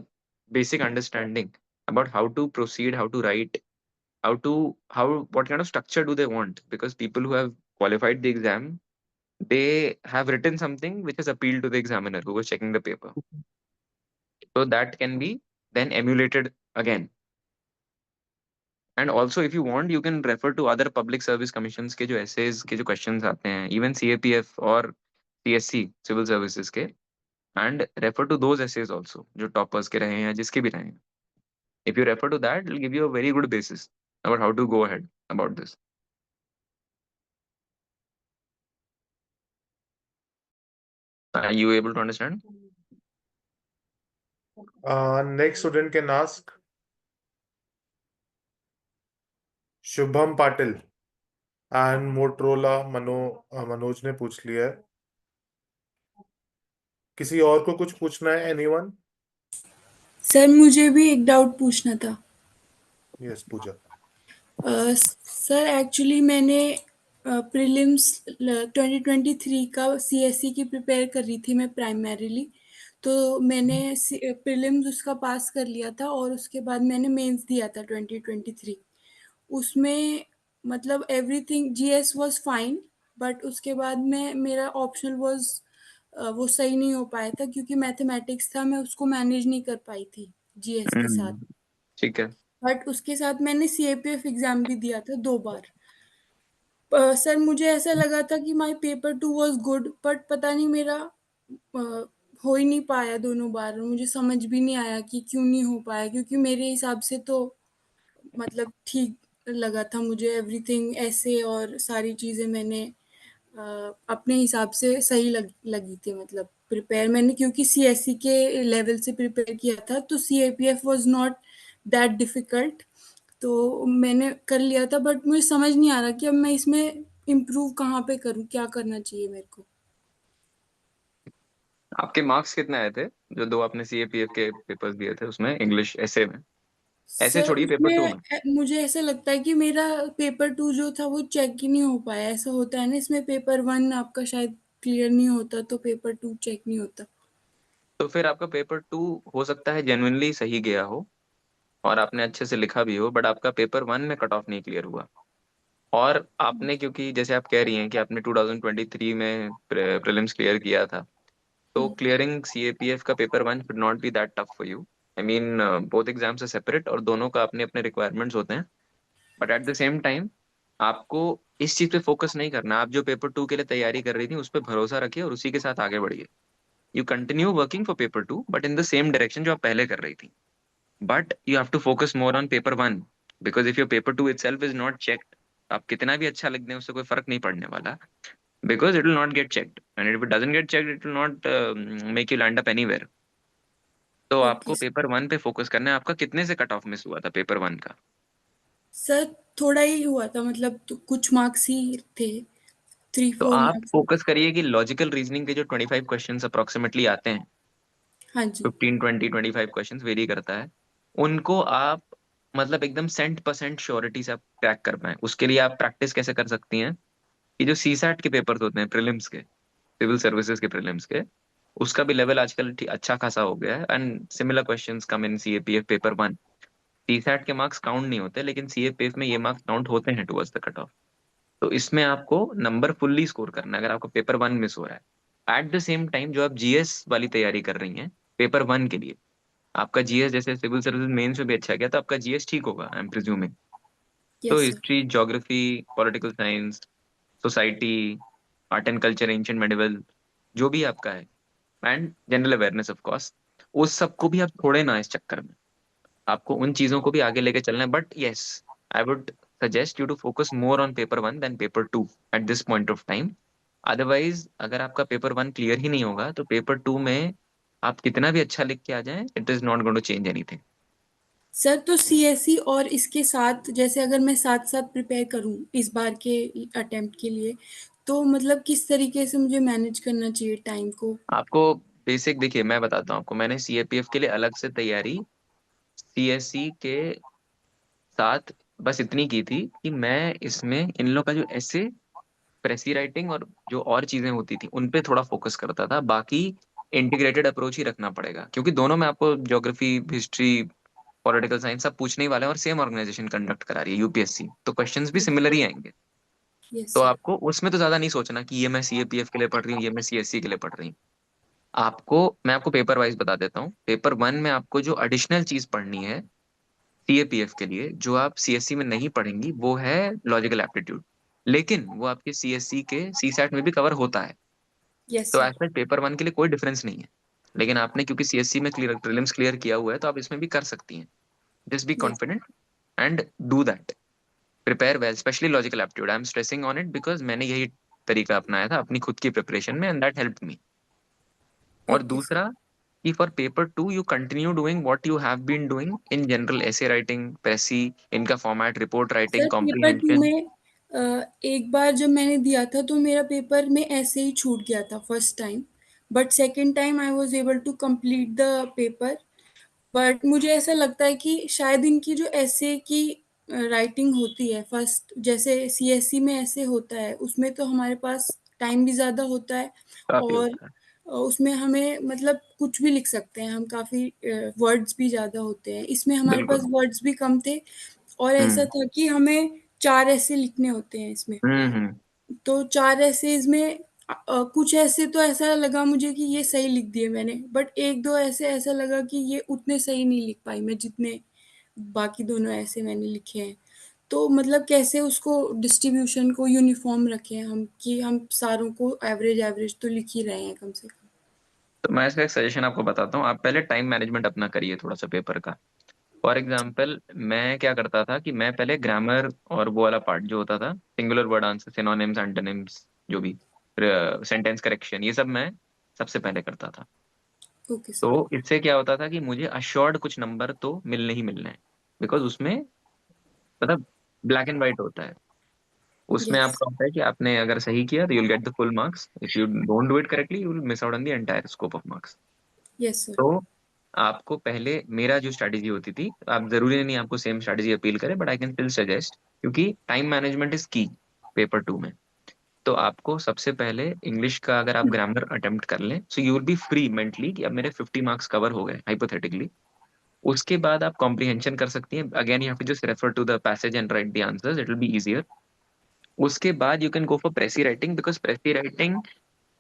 basic understanding about how to proceed, how to write, how what kind of structure do they want, because people who have qualified the exam, they have written something which has appealed to the examiner who was checking the paper, so that can be then emulated again. And also if you want, you can refer to other public service commissions के जो essays के जो questions आते हैं, even CAPF और CSC civil services के, and refer to those essays also जो toppers के रहे हैं या जिसके भी रहे हैं. If you refer to that, it'll give you a very good basis about how to go ahead about this. Are you able to understand? Next student can ask. Shubham Patil and Motorola Manoj ने पूछ लिया है। किसी और को कुछ पूछना है? एनीवन? सर मुझे भी एक डाउट पूछना था। यस, पूजा। सर एक्चुअली मैंने प्रीलिम्स 2023 का सीएससी की प्रिपेयर कर रही थी मैं प्राइमरीली। तो मैंने प्रीलिम्स उसका पास कर लिया था और उसके बाद मैंने मेंस दिया था 2023। उसमें मतलब everything GS was fine, but उसके बाद में मेरा ऑप्शनल वाज वो सही नहीं हो पाया था क्योंकि मैथमेटिक्स था, मैं उसको मैनेज नहीं कर पाई थी जीएस के साथ। ठीक है। बट उसके साथ मैंने सीएपीएफ एग्जाम भी दिया था 2 बार। सर मुझे ऐसा लगा था कि my paper 2 was good, but पता नहीं मेरा हो ही नहीं पाया दोनों बार। मुझे समझ भी नहीं आया कि क्यों नहीं हो पाया, क्योंकि मेरे हिसाब से तो मतलब ठीक लगा था मुझे एवरीथिंग, ऐसे और सारी चीज़ें मैंने अपने हिसाब से सही लगी थी। मतलब प्रिपेयर मैंने क्योंकि सीएससी के लेवल से प्रिपेयर किया था, तो CAPF was not that difficult, तो मैंने कर लिया था। बट मुझे समझ नहीं आ रहा कि अब मैं इसमें इम्प्रूव कहाँ पे करूँ, क्या करना चाहिए मेरे को। आपके मार्क्स कितने आए थे जो 2 आपने सीएपीएफ के पेपर्स दिए थे उसमें, इंग्लिश ऐसे में? ऐसे सर छोड़िए, पेपर 2 उसमें में। मुझे ऐसा लगता है कि मेरा पेपर 2 जो था वो चेक ही नहीं हो पाया। ऐसा होता है ना, इसमें पेपर 1 आपका शायद क्लियर नहीं होता तो पेपर 2 चेक नहीं होता। तो फिर आपका पेपर 2 हो सकता है जेन्युइनली सही गया हो और आपने अच्छे से लिखा भी हो, बट आपका पेपर 1 में कट ऑफ नहीं क्लियर हुआ। और आपने, क्योंकि जैसे आप कह रही हैं कि आपने 2023 में प्रीलिम्स क्लियर किया था, तो क्लियरिंग सीएपीएफ का paper 1 should not be that tough for you. I mean both exams are separate और दोनों का अपने अपने रिक्वायरमेंट्स होते हैं। But at the same time आपको इस चीज पे फोकस नहीं करना। आप जो पेपर 2 के लिए तैयारी कर रही थी उस पर भरोसा रखिए और उसी के साथ आगे बढ़िए। You continue working for paper 2 but in the same direction जो आप पहले कर रही थी। But you have to focus more on paper 1, because if your paper 2 itself is not checked, आप कितना भी अच्छा लिख दें उससे कोई फर्क नहीं पड़ने वाला, because it will not get checked, and if it doesn't get checked it will not make you land up anywhere. तो ओके आपको पेपर 1 पे फोकस करना है। आपका कितने से कट ऑफ मिस हुआ था पेपर 1 का? सर थोड़ा ही हुआ था, मतलब तो कुछ मार्क्स ही थे, थ्री तो फोर आप मार्क्स। फोकस करिए कि लॉजिकल रीजनिंग के जो 25 क्वेश्चंस अप्रोक्सीमेटली आते हैं, हाँ जी। 15 20 25 क्वेश्चंस वेरी करता है, उनको आप मतलब एकदम 100% श्योरिटी से आप क्रैक कर पाए। उसके लिए आप प्रैक्टिस कैसे कर सकती हैं कि जो सीसैट के पेपर्स होते हैं प्रीलिम्स के, सिविल सर्विसेज के प्रीलिम्स के, उसका भी लेवल आजकल अच्छा खासा हो गया है and similar questions come in CAPF paper 1। CSAT के मार्क्स काउंट नहीं होते लेकिन सीएपीएफ में ये मार्क्स काउंट होते हैं टुवर्ड्स द कट ऑफ। तो इसमें आपको नंबर फुल्ली स्कोर करना है अगर आपको पेपर 1 मिस हो रहा है। एट द सेम टाइम जो आप जीएस वाली तैयारी कर रही हैं पेपर 1 के लिए, आपका जीएस जैसे सिविल सर्विसेज मेंस में भी अच्छा गया तो आपका जीएस ठीक होगा आई एम प्रिज्यूमिंग। तो yes sir. History, geography, political science, society, art and culture, ancient medieval, जो भी आपका है, and general awareness of course, उस सबको भी आप छोड़े ना इस चक्कर में। आपको उन चीजों को भी आगे लेके चलना है। But yes, I would suggest you to focus more on paper 1 then paper 2 at this point of time. Otherwise अगर आपका पेपर 1 क्लियर ही नहीं होगा तो पेपर 2 में आप कितना भी अच्छा लिख के आ जाएं, it is not going to change anything. Sir तो सीएससी और इसके साथ जैसे अगर मैं साथ साथ प्रिपेयर करूं इस बार के अटेम्प्ट के लिए, तो मतलब किस तरीके से मुझे मैनेज करना चाहिए टाइम को। आपको बेसिक देखिए, मैं बताता हूँ आपको, मैंने सीएपीएफ के लिए अलग से तैयारी सीएससी के साथ बस इतनी की थी कि मैं इसमें इन लोग का जो ऐसे प्रेसी राइटिंग और जो और चीजें होती थी उन पे थोड़ा फोकस करता था। बाकी इंटीग्रेटेड अप्रोच ही रखना पड़ेगा क्योंकि दोनों में आपको ज्योग्राफी, हिस्ट्री, पॉलिटिकल साइंस सब पूछने ही वाले हैं और सेम ऑर्गेनाइजेशन कंडक्ट करा रही है यूपीएससी, तो क्वेश्चंस भी सिमिलर ही आएंगे। यस तो सर। आपको उसमें तो ज्यादा नहीं सोचना कि ये मैं सीएपीएफ के लिए पढ़ रही हूँ, ये मैं सीएससी के लिए पढ़ रही हूँ। आपको, मैं आपको पेपर वाइज बता देता हूँ। पेपर 1 में आपको जो एडिशनल चीज पढ़नी है सीएपीएफ के लिए, जो आप सीएससी में नहीं पढ़ेंगी, वो है लॉजिकल एप्टीट्यूड। लेकिन वो आपके सीएससी के सीसैट में भी कवर होता है। यस तो सर। एज सच पेपर 1 के लिए कोई डिफरेंस नहीं है। लेकिन आपने क्योंकि सीएससी में क्लियर प्रीलिम्स क्लियर किया हुआ है तो आप इसमें भी कर सकती हैं। Just be yes. Confident and do that. Prepare well, specially logical aptitude. I am stressing on it because मैंने यही तरीका अपनाया था अपनी खुद की प्रिपरेशन में एंड दैट हेल्प मी। और ओके सर। दूसरा, कि for paper 2 you continue doing what you have been doing in general essay writing, precis, इनका format, report writing, sir paper 2 comprehension? में एक बार जब मैंने दिया था तो मेरा पेपर में ऐसे ही छूट गया था first time, but second time I was able to complete the paper. बट मुझे ऐसा लगता है कि शायद इनकी जो ऐसे की राइटिंग होती है फर्स्ट, जैसे सीएससी में ऐसे होता है, उसमें तो हमारे पास टाइम भी ज़्यादा होता है काफी और होता है। उसमें हमें मतलब कुछ भी लिख सकते हैं हम, काफ़ी वर्ड्स भी ज़्यादा होते हैं। इसमें हमारे पास बिल्कुल। वर्ड्स भी कम थे और ऐसा था कि हमें 4 ऐसे लिखने होते हैं इसमें। हम्म। तो 4 ऐसेज में कुछ ऐसे तो ऐसा लगा मुझे कि ये सही लिख दिए मैंने, बट 1-2 ऐसे ऐसा लगा कि ये उतने सही नहीं लिख पाई मैं जितने बाकी दोनों ऐसे मैंने लिखे हैं। तो मतलब कैसे उसको डिस्ट्रीब्यूशन को यूनिफॉर्म रखें हम कि हम सारों को एवरेज तो लिख ही रहे हैं कम से कम। तो मैं इसका एक सजेशन आपको बताता हूँ, आप पहले टाइम मैनेजमेंट अपना करिए थोड़ा सा पेपर का। फॉर एग्जाम्पल मैं क्या करता था कि मैं पहले ग्रामर और वो वाला पार्ट जो होता था, singular word answer, synonyms, antonyms, जो भी सेंटेंस करेक्शन, ये सब मैं सबसे पहले करता था। Okay sir. तो इससे क्या होता था कि मुझे अश्योर्ड कुछ नंबर तो मिलने ही मिलने हैं, बिकॉज उसमें मतलब ब्लैक एंड व्हाइट होता है। उसमें यस। आपका होता है कि आपने अगर सही किया तो you'll get the full marks, if you don't do it correctly you will miss out on the entire scope of marks. Yes sir. तो आपको पहले, मेरा जो स्ट्रैटेजी होती थी, आप जरूरी नहीं आपको सेम स्ट्रैटेजी अपील करे, but I can still suggest, क्योंकि टाइम मैनेजमेंट इज की पेपर 2 में। तो आपको सबसे पहले इंग्लिश का अगर आप ग्रामर अटेम्प्ट कर लें, so you will be free mentally कि अब मेरे 50 मार्क्स कवर हो गए हाइपोथेटिकली। उसके बाद आप कॉम्प्रिहेंशन कर सकती हैं, again you have to just refer to the passage and write the answers, it will be easier. उसके बाद you can go for precis writing, because precis writing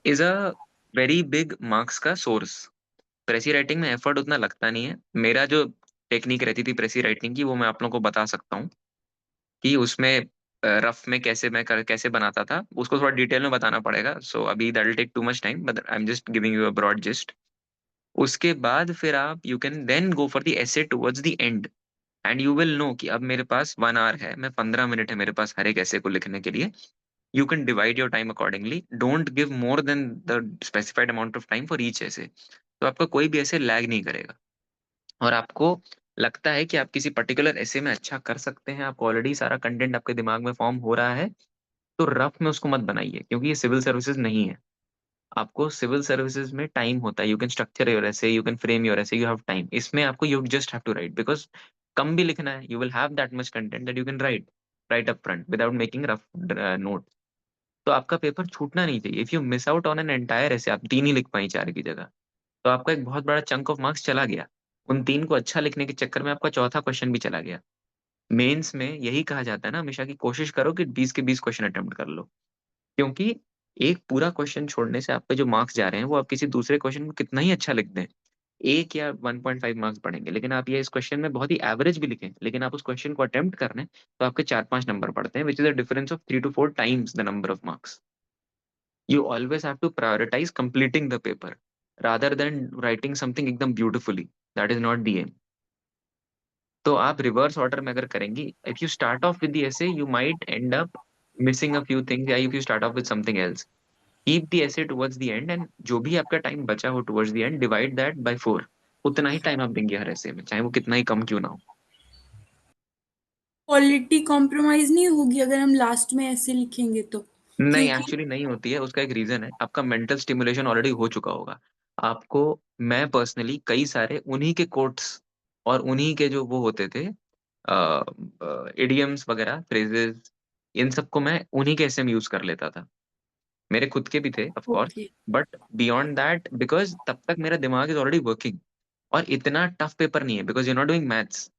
is a very big marks का source. Precis writing में effort उतना लगता नहीं है। मेरा जो टेक्निक रहती थी प्रेसी राइटिंग की, वो मैं आप लोगों को बता सकता हूँ कि उसमें रफ में कैसे बनाता था, उसको थोड़ा डिटेल में बताना पड़ेगा, सो अभी that will take too much time, but I am just giving you a broad gist. उसके बाद फिर आप you can then go for the essay towards the end, and you will know कि अब मेरे पास 1 आवर है, मैं 15 मिनट है मेरे पास हर एक ऐसे को लिखने के लिए। You can divide your time accordingly, don't give more than the specified amount of time for each ऐसे। तो आपका कोई भी ऐसे लैग नहीं करेगा। और आपको लगता है कि आप किसी पर्टिकुलर ऐसे में अच्छा कर सकते हैं, आपको ऑलरेडी सारा कंटेंट आपके दिमाग में फॉर्म हो रहा है, तो रफ में उसको मत बनाइए, क्योंकि ये सिविल सर्विसेज नहीं है। आपको सिविल सर्विसेज में टाइम होता है, you can structure your essay, you can frame your essay, you have time. इसमें आपको you just have to write, because कम भी लिखना है, you will have that much content that you can write right up front without making rough note. तो आपका paper छूटना नहीं चाहिए। If you miss out on an entire essay, आप 3 ही लिख पाई 4 की जगह, तो आपका एक बहुत बड़ा चंक ऑफ मार्क्स चला गया। उन 3 को अच्छा लिखने के चक्कर में आपका चौथा क्वेश्चन भी चला गया। मेंस में यही कहा जाता है ना हमेशा, कि कोशिश करो कि 20 के 20 क्वेश्चन अटेम्प्ट कर लो, क्योंकि एक पूरा क्वेश्चन छोड़ने से आपके जो मार्क्स जा रहे हैं वो आप किसी दूसरे क्वेश्चन को कितना ही अच्छा लिख दें, 1 या 1.5 मार्क्स बढ़ेंगे। लेकिन आप ये इस क्वेश्चन में बहुत ही एवरेज भी लिखें, लेकिन आप उस क्वेश्चन को अटेम्प्ट कर रहे हैं, तो आपके 4-5 नंबर बढ़ते हैं, विच is a difference of 3 to 4 times the number of marks. You always have to prioritize completing the paper rather than writing something एकदम beautifully. That is not the aim. तो आप रिवर्स ऑर्डर में अगर करेंगी, if you start off with the essay, you might end up missing a few things, या if you start off with something else. Keep the essay towards the end, and जो भी आपका time बचा हो towards the end, divide that by 4. उतना ही time आप देंगे हर essay में, चाहे वो कितना ही कम क्यों ना हो। क्वालिटी कॉम्प्रोमाइज नहीं होगी अगर हम लास्ट में ऐसे लिखेंगे तो? नहीं, क्योंकि एक्चुअली नहीं होती है। उसका एक रीजन है, आपका मेंटल स्टिमुलेशन ऑलरेडी हो चुका होगा आपको। मैं पर्सनली कई सारे उन्हीं के कोट्स और उन्हीं के जो वो होते थे इडियम्स वगैरह, फ्रेजेस, इन सबको मैं उन्हीं के ऐसे में यूज कर लेता था। मेरे खुद के भी थे of course, okay. But beyond that, because तब तक मेरा दिमाग इज ऑलरेडी वर्किंग। और इतना टफ पेपर नहीं है, because you not doing maths,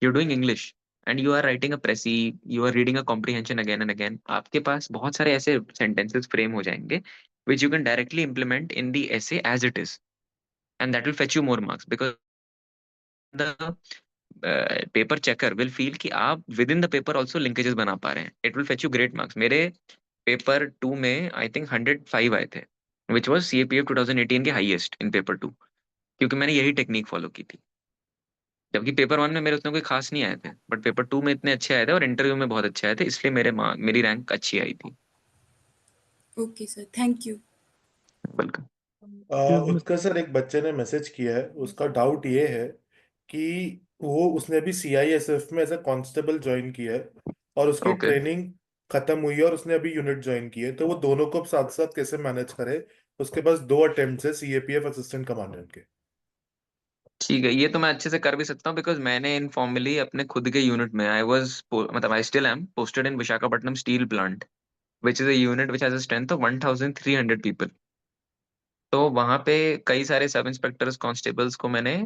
you're doing English and you are writing a précis, you are reading a comprehension again and again। आपके पास बहुत सारे ऐसे sentences frame हो जाएंगे which you can directly implement in the essay as it is, and that will fetch you more marks because the paper checker will feel कि आप within the paper also linkages बना पा रहे हैं। It will fetch you great marks। मेरे paper 2 में I think 105 आए थे, which was CAPF 2018 के हाईएस्ट इन पेपर 2, क्योंकि मैंने यही टेक्निक फॉलो की थी। जबकि पेपर 1 में मेरे उतने कोई खास नहीं आए थे, बट पेपर 2 में इतने अच्छे आए थे और इंटरव्यू में बहुत अच्छे आए थे, इसलिए मेरी रैंक अच्छी आई थी। Okay sir, thank you. Welcome. Excuse me. Utkarsh sir, एक बच्चे ने मैसेज किया है, उसका डाउट ये है कि उसने अभी सीआईएसएफ में एज अ कांस्टेबल ज्वाइन किया है और उसकी ओके, ट्रेनिंग खत्म हुई है और उसने अभी यूनिट ज्वाइन की है, तो वो दोनों को साथ साथ कैसे मैनेज करे? उसके पास 2 अटेम्प्ट है सीएपीएफ असिस्टेंट कमांडेंट के। ठीक है, ये तो मैं अच्छे से कर भी सकता हूँ बिकॉज मैंने इनफॉर्मली अपने खुद के यूनिट में आई वाज मतलब I still am posted in Visakhapatnam steel plant which is a unit which has a strength of 1300 people. तो वहां पे कई सारे सब इंस्पेक्टर्स कांस्टेबल्स को मैंने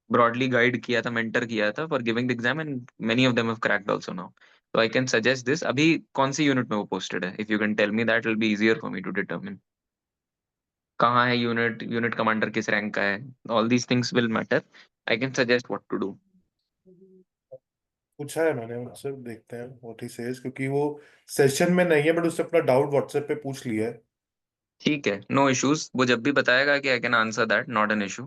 ब्रॉडली गाइड किया था, मेंटर किया था for giving the exam, and many of them have cracked also now. तो आई कैन सजेस्ट दिस। अभी कौन सी यूनिट में वो पोस्टेड है? If you can tell me that will be easier for me to determine कहाँ है यूनिट, यूनिट कमांडर किस rank का है, all these things will matter. I can suggest what to do. पूछा है मैंने उनसे, देखते हैं व्हाट ही सेज, क्योंकि वो सेशन में नहीं है, बट उससे अपना डाउट व्हाट्सएप पे पूछ लिया है। ठीक है, नो इश्यूज। वो जब भी बताएगा कि I can answer that, not an issue,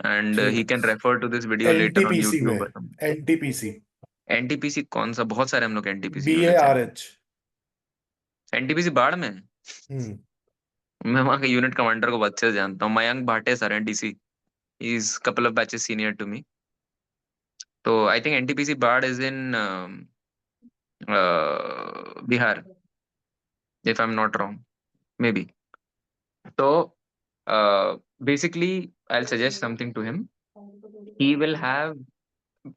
and he ठीक। Can refer to this video later on NTPC में, यूट्यूब। एनटीपीसी, एनटीपीसी कौन सा? बहुत सारे हम लोग एनटीपीसी यूनिट्स हैं। BARH। एनटीपीसी बाढ़ में है। हम्म। मैं वहाँ के यूनिट कमांडर को अच्छे से जानता हूँ, Mayank Bhate sir, NTC, is couple of batches senior to me. तो I think NTPC Barh is in Bihar, if I am not wrong, maybe. तो basically I suggest something to him. He will have,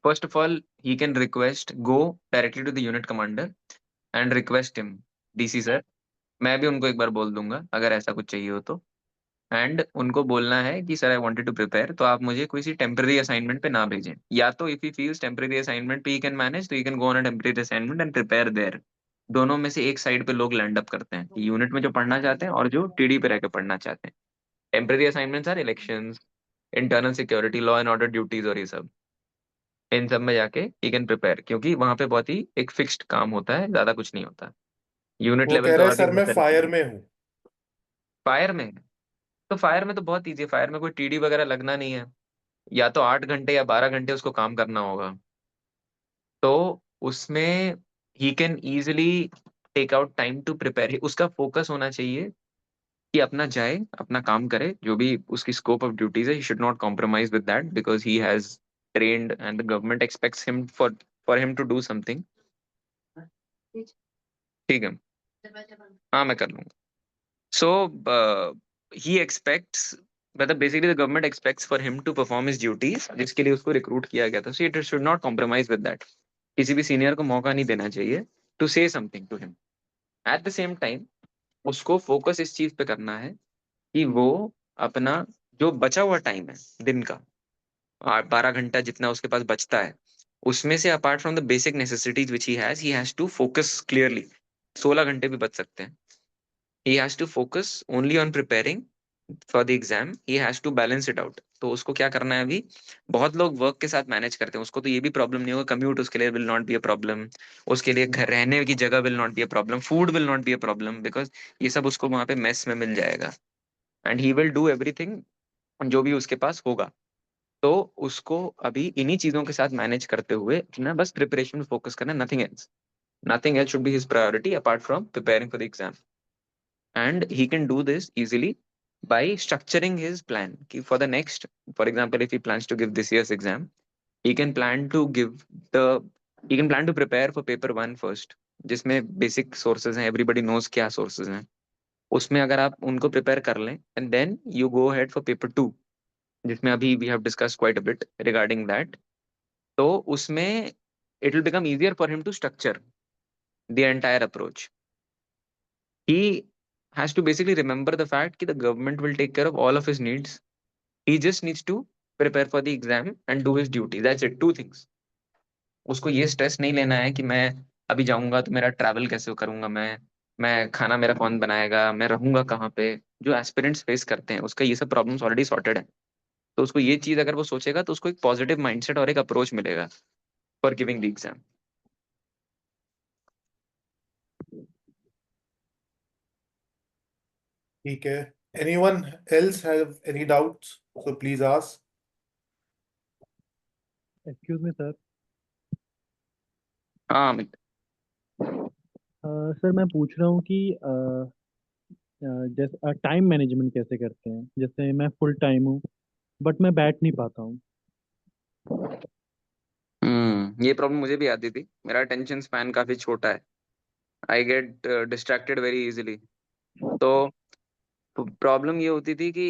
first of all, he can request, go directly to the unit commander and request him, DC sir. मैं भी उनको एक बार बोल दूंगा अगर ऐसा कुछ चाहिए हो तो। एंड उनको बोलना है कि sir I wanted to prepare, तो आप मुझे कोई सी टेम्पररी असाइनमेंट पे ना भेजें, या तो if he feels temporary assignment पे ही कैन मैनेज, तो he can go on a temporary assignment and prepare their. दोनों में से एक साइड पे लोग लैंड अप करते हैं, यूनिट में जो पढ़ना चाहते हैं और जो टीडी पे रह के पढ़ना चाहते हैं। Temporary assignments are elections, internal security, law and order duties और ये सब। इन सब में जाके ही कैन प्रिपेयर, क्योंकि वहां पे बहुत ही एक फिक्स्ड काम होता है, ज्यादा कुछ नहीं होता। यूनिट वो लेवल कह पे रहा है और भी सर बहुत मैं सारी फायर चीजें। में हूँ। फायर में? तो फायर में तो बहुत ईजी है, फायर में कोई टीडी वगैरह लगना नहीं है। या तो 8 घंटे या 12 घंटे उसको काम करना होगा। तो उसमें ही can easily take out time to prepare. उसका फोकस होना चाहिए कि अपना जाए, अपना काम करे, जो भी उसकी स्कोप ऑफ ड्यूटीज है, he should not compromise with that because he has trained and the government expects him for him to do something. ठीक है, हाँ मैं कर लूंगा। सो ही एक्सपेक्ट्स, मतलब basically the government expects for him to perform his duties, जिसके लिए उसको रिक्रूट किया गया था। So it should not compromise with that. किसी भी सीनियर को मौका नहीं देना चाहिए to say something to him. At the same time उसको फोकस इस चीज पे करना है कि वो अपना जो बचा हुआ टाइम है दिन का, 12 घंटा जितना उसके पास बचता है, उसमें से apart from the basic necessities which he has to focus clearly. 16 घंटे भी बच सकते हैं। he has to focus only on preparing for the exam, he has to balance it out। तो उसको क्या करना है अभी? बहुत लोग वर्क के साथ मैनेज करते हैं, उसको तो ये भी प्रॉब्लम नहीं होगा, कम्यूट उसके लिए will not be a problem, उसके लिए घर रहने की जगह will not be a problem, food will not be a problem, because ये सब उसको वहां पे मेस में मिल जाएगा। And he will do everything जो भी उसके पास होगा। तो उसको अभी इन्हीं चीजों के साथ मैनेज करते हुए अपना बस प्रिपरेशन में फोकस करना, nothing else. Nothing else should be his priority apart from preparing for the exam. And he can do this easily by structuring his plan. For the next, for example, if he plans to give this year's exam, he can plan to give the he can plan to prepare for paper 1 first, जिसमें basic sources हैं, everybody knows क्या sources हैं। उसमें अगर आप उनको prepare कर लें and then you go head for paper 2, जिसमें अभी we have discuss quite a bit regarding that. तो उसमें it will become easier for him to structure the entire approach. He has to basically remember the fact that the government will take care of all of his needs. He just needs to prepare for the exam and do his duty. That's it, 2 things। उसको ये stress नहीं लेना है कि मैं अभी जाऊंगा तो मेरा ट्रैवल कैसे करूंगा, मैं खाना मेरा कौन बनाएगा, मैं रहूंगा कहाँ पे। जो एस्पिरेंट्स फेस करते हैं उसका ये सब प्रॉब्लम्स ऑलरेडी सॉर्टेड है। तो उसको ये चीज अगर वो सोचेगा तो उसको एक पॉजिटिव माइंडसेट और एक अप्रोच मिलेगा फॉर गिविंग द एग्जाम। ठीक है। Anyone else have any doubts? So please ask. Excuse me sir. हाँ अमित। सर मैं पूछ रहा हूँ कि जैसे टाइम मैनेजमेंट कैसे करते हैं, जैसे मैं फुल टाइम हूँ बट मैं बैठ नहीं पाता हूँ। ये प्रॉब्लम मुझे भी आती थी। मेरा अटेंशन स्पैन काफी छोटा है। I get distracted very easily. तो प्रॉब्लम ये होती थी कि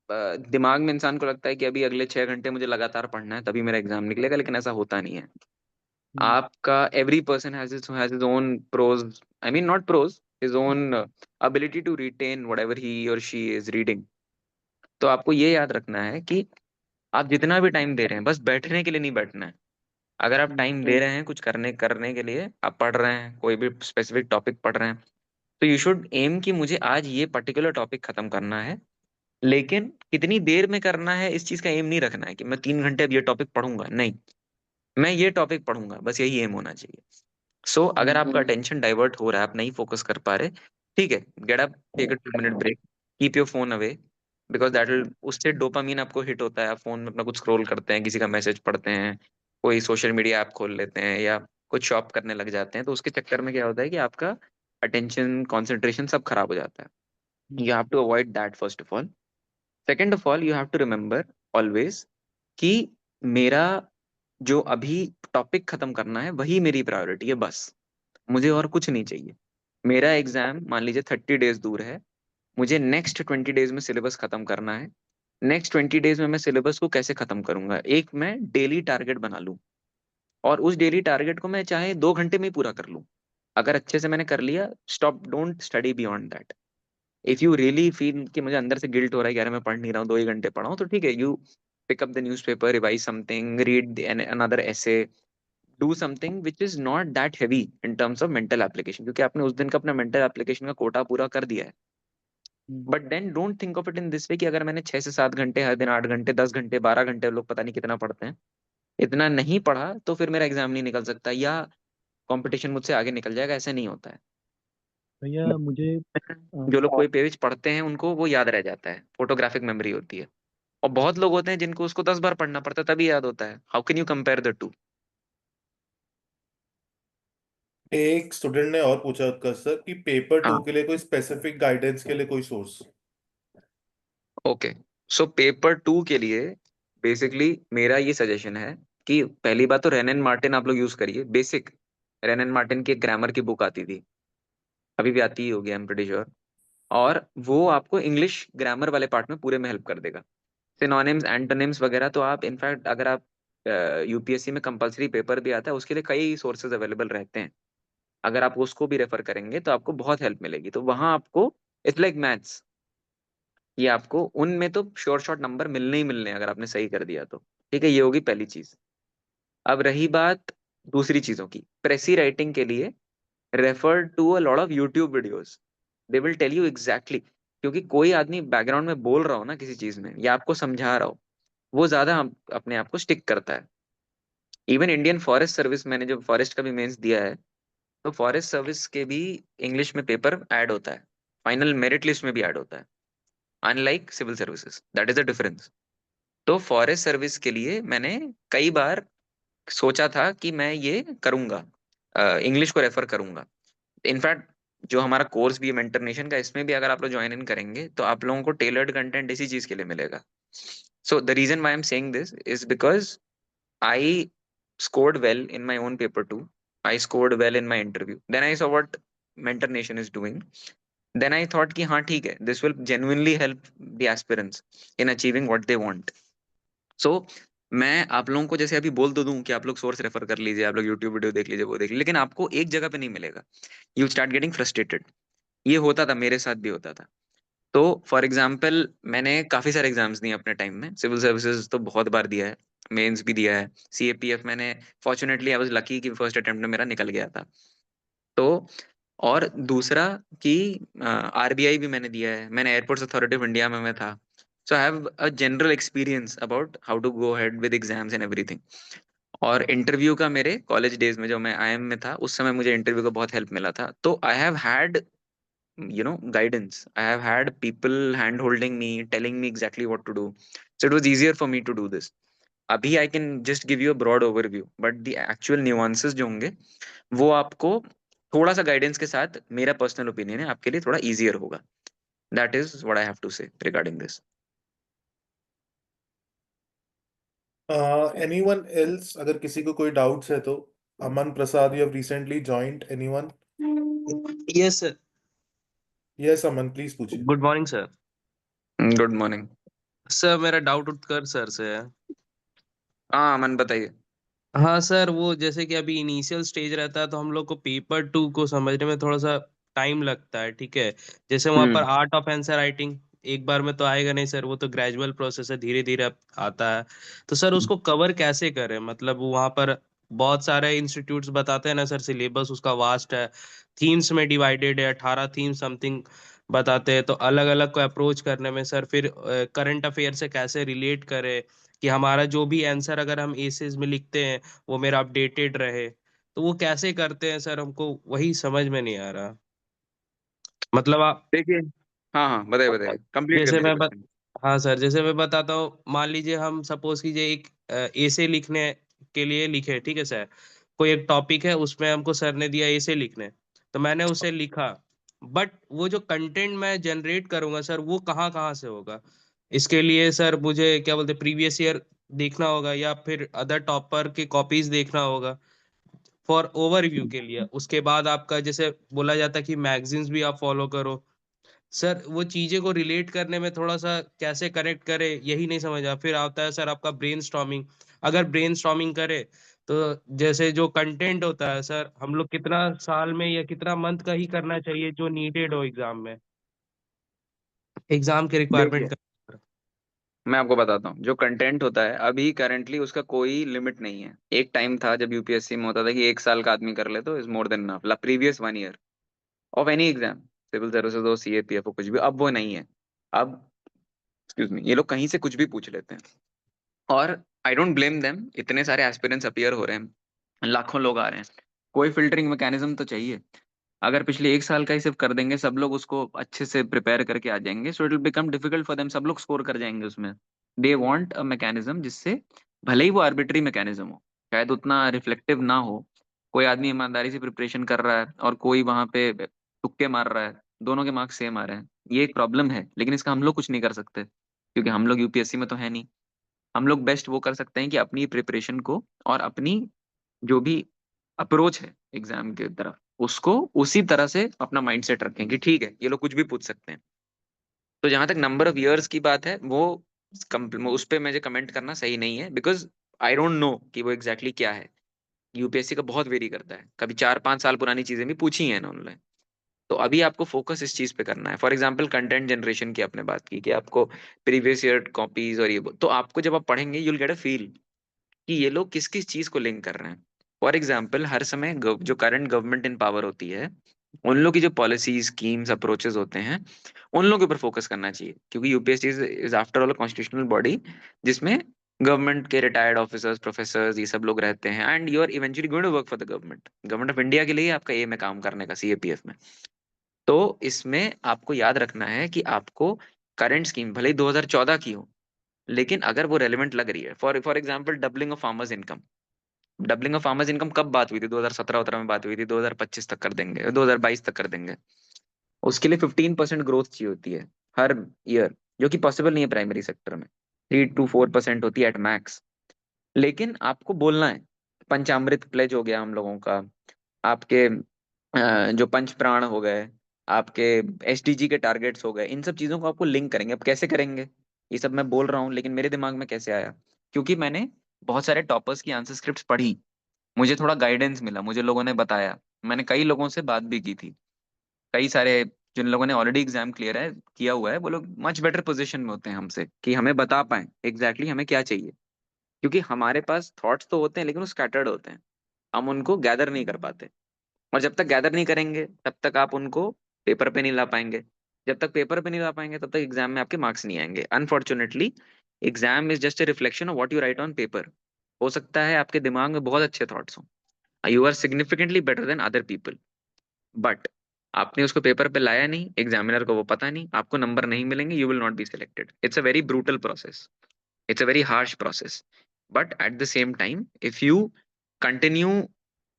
दिमाग में इंसान को लगता है कि अभी अगले 6 घंटे मुझे लगातार पढ़ना है तभी मेरा एग्जाम निकलेगा, लेकिन ऐसा होता नहीं है। हम्म, आपका every person has his own prose, I mean not prose, his own ability to retain whatever he और शी इज रीडिंग। तो आपको ये याद रखना है कि आप जितना भी टाइम दे रहे हैं, बस बैठने के लिए नहीं बैठना है। अगर आप टाइम दे रहे हैं कुछ करने करने के लिए, आप पढ़ रहे हैं, कोई भी स्पेसिफिक टॉपिक पढ़ रहे हैं, तो यू शुड एम कि मुझे आज ये पर्टिकुलर टॉपिक खत्म करना है। लेकिन कितनी देर में करना है इस चीज का एम नहीं रखना है कि मैं 3 घंटे अब ये टॉपिक पढ़ूंगा, नहीं, मैं ये टॉपिक पढ़ूंगा, बस यही एम होना चाहिए। सो अगर आपका अटेंशन डाइवर्ट हो रहा है, आप नहीं फोकस कर पा रहे, ठीक है, get up, take a 2 minute break, keep your phone away, because that will, उससे डोपामीन आपको हिट होता है। आप फोन में अपना कुछ स्क्रॉल करते हैं, किसी का मैसेज पढ़ते हैं, कोई सोशल मीडिया ऐप खोल लेते हैं, या कुछ शॉप करने लग जाते हैं, तो उसके चक्कर में क्या होता है कि आपका अटेंशन, कंसंट्रेशन सब खराब हो जाता है। You have to avoid that first of all. Second of all, you have to remember always कि मेरा जो अभी टॉपिक खत्म करना है वही मेरी प्रायोरिटी है, बस मुझे और कुछ नहीं चाहिए। मेरा एग्जाम मान लीजिए 30 डेज दूर है, मुझे नेक्स्ट 20 डेज में सिलेबस खत्म करना है। नेक्स्ट 20 डेज में मैं सिलेबस को कैसे खत्म करूंगा, एक मैं डेली टारगेट बना लूं, और उस डेली टारगेट को मैं चाहे 2 घंटे में ही पूरा कर लूं। अगर अच्छे से मैंने कर लिया, stop, don't study beyond that. If you really feel कि मुझे अंदर से गिल्ट हो रहा है कि यार मैं पढ़ नहीं रहा हूँ, 2 ही घंटे पढ़ा हूँ, तो ठीक है, you pick up the newspaper, revise something, read another essay, do something which is not that heavy in terms of mental application, क्योंकि आपने उस दिन का अपना मेंटल एप्लीकेशन का कोटा पूरा कर दिया है। But then don't think of it in this way कि अगर मैंने 6 से 7 घंटे हर दिन, 8 घंटे, 10 घंटे, 12 घंटे, लोग पता नहीं कितना पढ़ते हैं, इतना नहीं पढ़ा तो फिर मेरा एग्जाम नहीं निकल सकता, या कंपटीशन मुझसे आगे निकल जाएगा। ऐसा नहीं होता है। भैया मुझे जो लोग कोई पेज पढ़ते हैं उनको वो याद रह जाता है, फोटोग्राफिक मेमोरी होती है। और बहुत लोग होते हैं जिनको उसको 10 बार पढ़ना पड़ता है तभी याद होता है। How can you compare the two? एक स्टूडेंट ने और पूछा उत्कर्ष सर कि पेपर 2 हाँ, के लिए कोई स्पेसिफिक गाइडेंस के लिए कोई सोर्स। ओके। सो पेपर 2 के लिए बेसिकली मेरा ये सजेशन है कि पहली बात तो रेन एंड मार्टिन आप लोग यूज करिए, बेसिक। रेन एंड मार्टिन की ग्रामर की बुक आती थी, अभी भी आती ही होगी, आई एम प्रीटी श्योर। और वो आपको इंग्लिश ग्रामर वाले पार्ट में पूरे में हेल्प कर देगा। सिनोनिम्स, एंटोनिम्स वगैरह तो आप इनफैक्ट, अगर आप यूपीएससी में कंपलसरी पेपर भी आता है उसके लिए कई सोर्सेज अवेलेबल रहते हैं, अगर आप उसको भी रेफर करेंगे तो आपको बहुत हेल्प मिलेगी। तो वहां आपको, इट्स लाइक मैथ्स, ये आपको उनमें तो श्योर शॉर्ट नंबर मिलने ही मिलने हैं अगर आपने सही कर दिया तो। ठीक है, ये होगी पहली चीज। अब रही बात दूसरी चीजों की, प्रेसी राइटिंग के लिए refer to a lot of YouTube videos, they will tell you exactly. क्योंकि कोई आदमी बैकग्राउंड में बोल रहा हो ना किसी चीज में, या आपको समझा रहा हो, वो ज्यादा अपने आप को स्टिक करता है। इवन इंडियन फॉरेस्ट सर्विस, मैंने जो फॉरेस्ट का भी मेंस दिया है, तो फॉरेस्ट सर्विस के भी इंग्लिश में पेपर ऐड होता है, फाइनल मेरिट लिस्ट में भी ऐड होता है, unlike civil services, that is the difference. तो फॉरेस्ट सर्विस के लिए मैंने कई बार सोचा था कि मैं ये करूंगा, इंग्लिश को रेफर करूंगा। इनफैक्ट जो हमारा कोर्स भी है मेंटर नेशन का, इसमें भी अगर आप लोग ज्वाइन इन करेंगे तो आप लोगों को टेलर्ड कंटेंट इसी चीज के लिए मिलेगा। So the reason why I am saying this is because I scored well in my own paper 2. I scored well in my interview. Then I saw what Mentor Nation is doing. Then I thought कि हाँ ठीक है, this will genuinely help the aspirants in achieving what they want. So मैं आप लोगों को जैसे अभी बोल तो दूं कि आप लोग सोर्स रेफर कर लीजिए, आप लोग यूट्यूब वीडियो देख लीजिए, वो देख लीजिए, लेकिन आपको एक जगह पे नहीं मिलेगा। You start getting frustrated. ये होता था, मेरे साथ भी होता था। तो फॉर एग्जाम्पल मैंने काफी सारे एग्जाम्स दिए अपने टाइम में, सिविल सर्विसेज तो बहुत बार दिया है, मेंस भी दिया है, सीएपीएफ मैंने, फॉर्चुनेटली आई वाज लकी कि फर्स्ट अटेम्प्ट में मेरा निकल गया था। तो और दूसरा कि आरबीआई भी मैंने दिया है, मैंने एयरपोर्ट्स अथॉरिटी ऑफ इंडिया में मैं था। So I have a general experience about how to go ahead with exams and everything. और इंटरव्यू का मेरे कॉलेज डेज में, जब मैं आईएम में था उस समय मुझे इंटरव्यू का बहुत हेल्प मिला था। तो I have had guidance. I have had people hand holding me, telling me exactly what to do, so it was easier for me to do this. अभी I can just give you a broad overview, but the actual nuances जो होंगे वो आपको थोड़ा सा guidance के साथ, मेरा पर्सनल ओपिनियन है, आपके लिए थोड़ा इजियर होगा। That is what I have to say regarding this. Anyone else? अगर किसी को कोई doubts है तो Aman Prasad, you have recently joined. Anyone? Yes, sir. Yes, Aman, please पूछिए. Good morning, sir. Good morning. Sir मेरा doubt Utkar sir से है. हाँ अमन बताइए. हाँ सर, वो जैसे कि अभी इनिशियल स्टेज रहता है तो हम लोग को पेपर 2 को समझने में थोड़ा सा टाइम लगता है, ठीक है. जैसे वहाँ पर आर्ट ऑफ आंसर राइटिंग एक बार में तो आएगा नहीं सर, वो तो ग्रेजुअल प्रोसेस है, धीरे धीरे आता है. तो सर उसको कवर कैसे करें? मतलब वहाँ पर बहुत सारे इंस्टीट्यूट्स बताते हैं ना सर, सिलेबस उसका वास्ट है, थीम्स में डिवाइडेड है, 18 थीम समथिंग बताते हैं. तो अलग अलग को अप्रोच करने में सर फिर करंट अफेयर से कैसे रिलेट करें कि हमारा जो भी आंसर अगर हम एसेज में लिखते हैं वो मेरा अपडेटेड रहे. तो वो कैसे करते हैं सर, हमको वही समझ में नहीं आ रहा. मतलब आप देखिए, हाँ हाँ बताइए बताइए, कंप्लीट कर जैसे लीजिए मैं क्वेश्चन. हाँ सर, जैसे मैं बताता हूँ, मान लीजिए हम सपोज कीजिए एक एसे लिखने के लिए लिखे, ठीक है सर. कोई एक टॉपिक है, उसमें हमको सर ने दिया एसे लिखने, तो मैंने उसे लिखा. बट वो जो कंटेंट मैं जनरेट करूंगा सर, वो कहाँ कहाँ से होगा? इसके लिए सर मुझे क्या बोलते प्रीवियस ईयर देखना होगा या फिर अदर टॉपर के कॉपीज देखना होगा फॉर ओवरव्यू के लिए. उसके बाद आपका जैसे बोला जाता है कि मैगजीन्स भी आप फॉलो करो. सर वो चीजें को रिलेट करने में थोड़ा सा कैसे कनेक्ट करे यही नहीं समझा. फिर आता है सर आपका ब्रेनस्टॉर्मिंग. अगर ब्रेनस्टॉर्मिंग करे तो जैसे जो कंटेंट होता है सर, हम लोग कितना साल में या कितना मंथ का ही करना चाहिए जो नीडेड हो एग्जाम में, एग्जाम के देखिए रिक्वायरमेंट का. मैं आपको बताता हूँ, जो कंटेंट होता है अभी करंटली उसका कोई लिमिट नहीं है. एक टाइम था जब यूपीएससी में होता था कि 1 साल का आदमी कर ले तो इज मोर देन इनफ, ला previous 1 year of any exam, civil services हो, सीएपीएफ हो, कुछ भी. अब वो नहीं है. अब एक्सक्यूज मी, ये लोग कहीं से कुछ भी पूछ लेते हैं. और आई डोंट ब्लेम देम, इतने सारे एस्पिरेंट्स अपीयर हो रहे हैं, लाखों लोग आ रहे हैं, कोई फिल्टरिंग मैकेनिज्म तो चाहिए. अगर पिछले 1 साल का ही सिर्फ कर देंगे सब लोग, उसको अच्छे से प्रिपेयर करके आ जाएंगे, so it will become difficult for them, सब लोग स्कोर कर जाएंगे उसमें. दे वांट अ मैकेनिज्म जिससे, भले ही वो आर्बिट्री मैकेनिज्म हो, शायद उतना रिफ्लेक्टिव ना हो, कोई आदमी ईमानदारी से प्रिपरेशन कर रहा है और कोई वहां पे तुक्के मार रहा है, दोनों के मार्क्स सेम आ रहे हैं. ये एक प्रॉब्लम है, लेकिन इसका हम लोग कुछ नहीं कर सकते क्योंकि हम लोग यूपीएससी में तो है नहीं. हम लोग बेस्ट वो कर सकते हैं कि अपनी प्रिपरेशन को और अपनी जो भी अप्रोच है एग्जाम की तरफ, उसको उसी तरह से अपना माइंडसेट रखें कि ठीक है ये लोग कुछ भी पूछ सकते हैं. तो जहां तक नंबर ऑफ इयर्स की बात है, वो उस पे मुझे कमेंट करना सही नहीं है, बिकॉज आई डोंट नो कि वो एग्जैक्टली exactly क्या है. यूपीएससी का बहुत वेरी करता है, कभी 4-5 साल पुरानी चीजें भी पूछी हैं इन्होंने. तो अभी आपको फोकस इस चीज पे करना है. फॉर एग्जाम्पल कंटेंट जनरेशन की आपने बात की कि आपको प्रीवियस ईयर कॉपीज और ये तो आपको जब आप पढ़ेंगे यूल गेट अ फील कि ये लोग किस किस चीज को लिंक कर रहे हैं. फॉर एग्जाम्पल हर समय जो करंट गवर्नमेंट इन पावर होती है, उन लोग की जो पॉलिसी स्कीम्स अप्रोचेस होते हैं, उन लोगों के ऊपर फोकस करना चाहिए. क्योंकि UPSC is after all constitutional body जिसमें गवर्नमेंट के रिटायर्ड ऑफिसर्स, प्रोफेसर्स, ये सब लोग रहते हैं, and you are eventually going to work for the government of India के लिए आपका एम है काम करने का सीएपीएफ में. तो इसमें आपको याद रखना है कि आपको करंट स्कीम भले ही 2014 की हो, लेकिन अगर वो रेलिवेंट लग रही है, for example doubling of farmers income. Doubling of farmers income कब बात हुई थी? 2017-18 में बात हुई थी, 2025 तक कर देंगे, 2022 तक कर देंगे. उसके लिए 15% ग्रोथ चाहिए होती है हर ईयर, जो कि पॉसिबल नहीं है प्राइमरी सेक्टर में. 3 to 4% होती है एट मैक्स. लेकिन आपको बोलना है. पंचामृत प्लेज हो गया हम लोगों का, आपके जो पंच प्राण हो गए, आपके एसडीजी के टारगेट्स हो गए, इन सब चीजों को आपको लिंक करेंगे. अब कैसे करेंगे ये सब मैं बोल रहा हूँ, लेकिन मेरे दिमाग में कैसे आया, क्योंकि मैंने बहुत सारे टॉपर्स की आंसर स्क्रिप्ट पढ़ी, मुझे थोड़ा गाइडेंस मिला, मुझे लोगों ने बताया, मैंने कई लोगों से बात भी की थी. कई सारे जिन लोगों ने ऑलरेडी एग्जाम क्लियर है किया हुआ है, वो लोग मच बेटर पोजीशन में होते हैं हमसे कि हमें बता पाए एग्जैक्टली हमें क्या चाहिए. क्योंकि हमारे पास थॉट्स तो होते हैं लेकिन वो स्कैटर्ड होते हैं, हम उनको गैदर नहीं कर पाते. और जब तक गैदर नहीं करेंगे तब तक आप उनको पेपर पे नहीं ला पाएंगे. जब तक पेपर पे नहीं ला पाएंगे तब तक एग्जाम में आपके मार्क्स नहीं आएंगे. Unfortunately exam is just a reflection of what you right on paper. हो सकता है आपके दिमाग में बहुत अच्छे थॉट्स हों, you are significantly better than other people, but आपने उसको पेपर पे लाया नहीं, एग्जामिनर को वो पता नहीं, आपको नंबर नहीं मिलेंगे, you will not be selected. It's a very brutal process, it's a very harsh process, but at the same time if you continue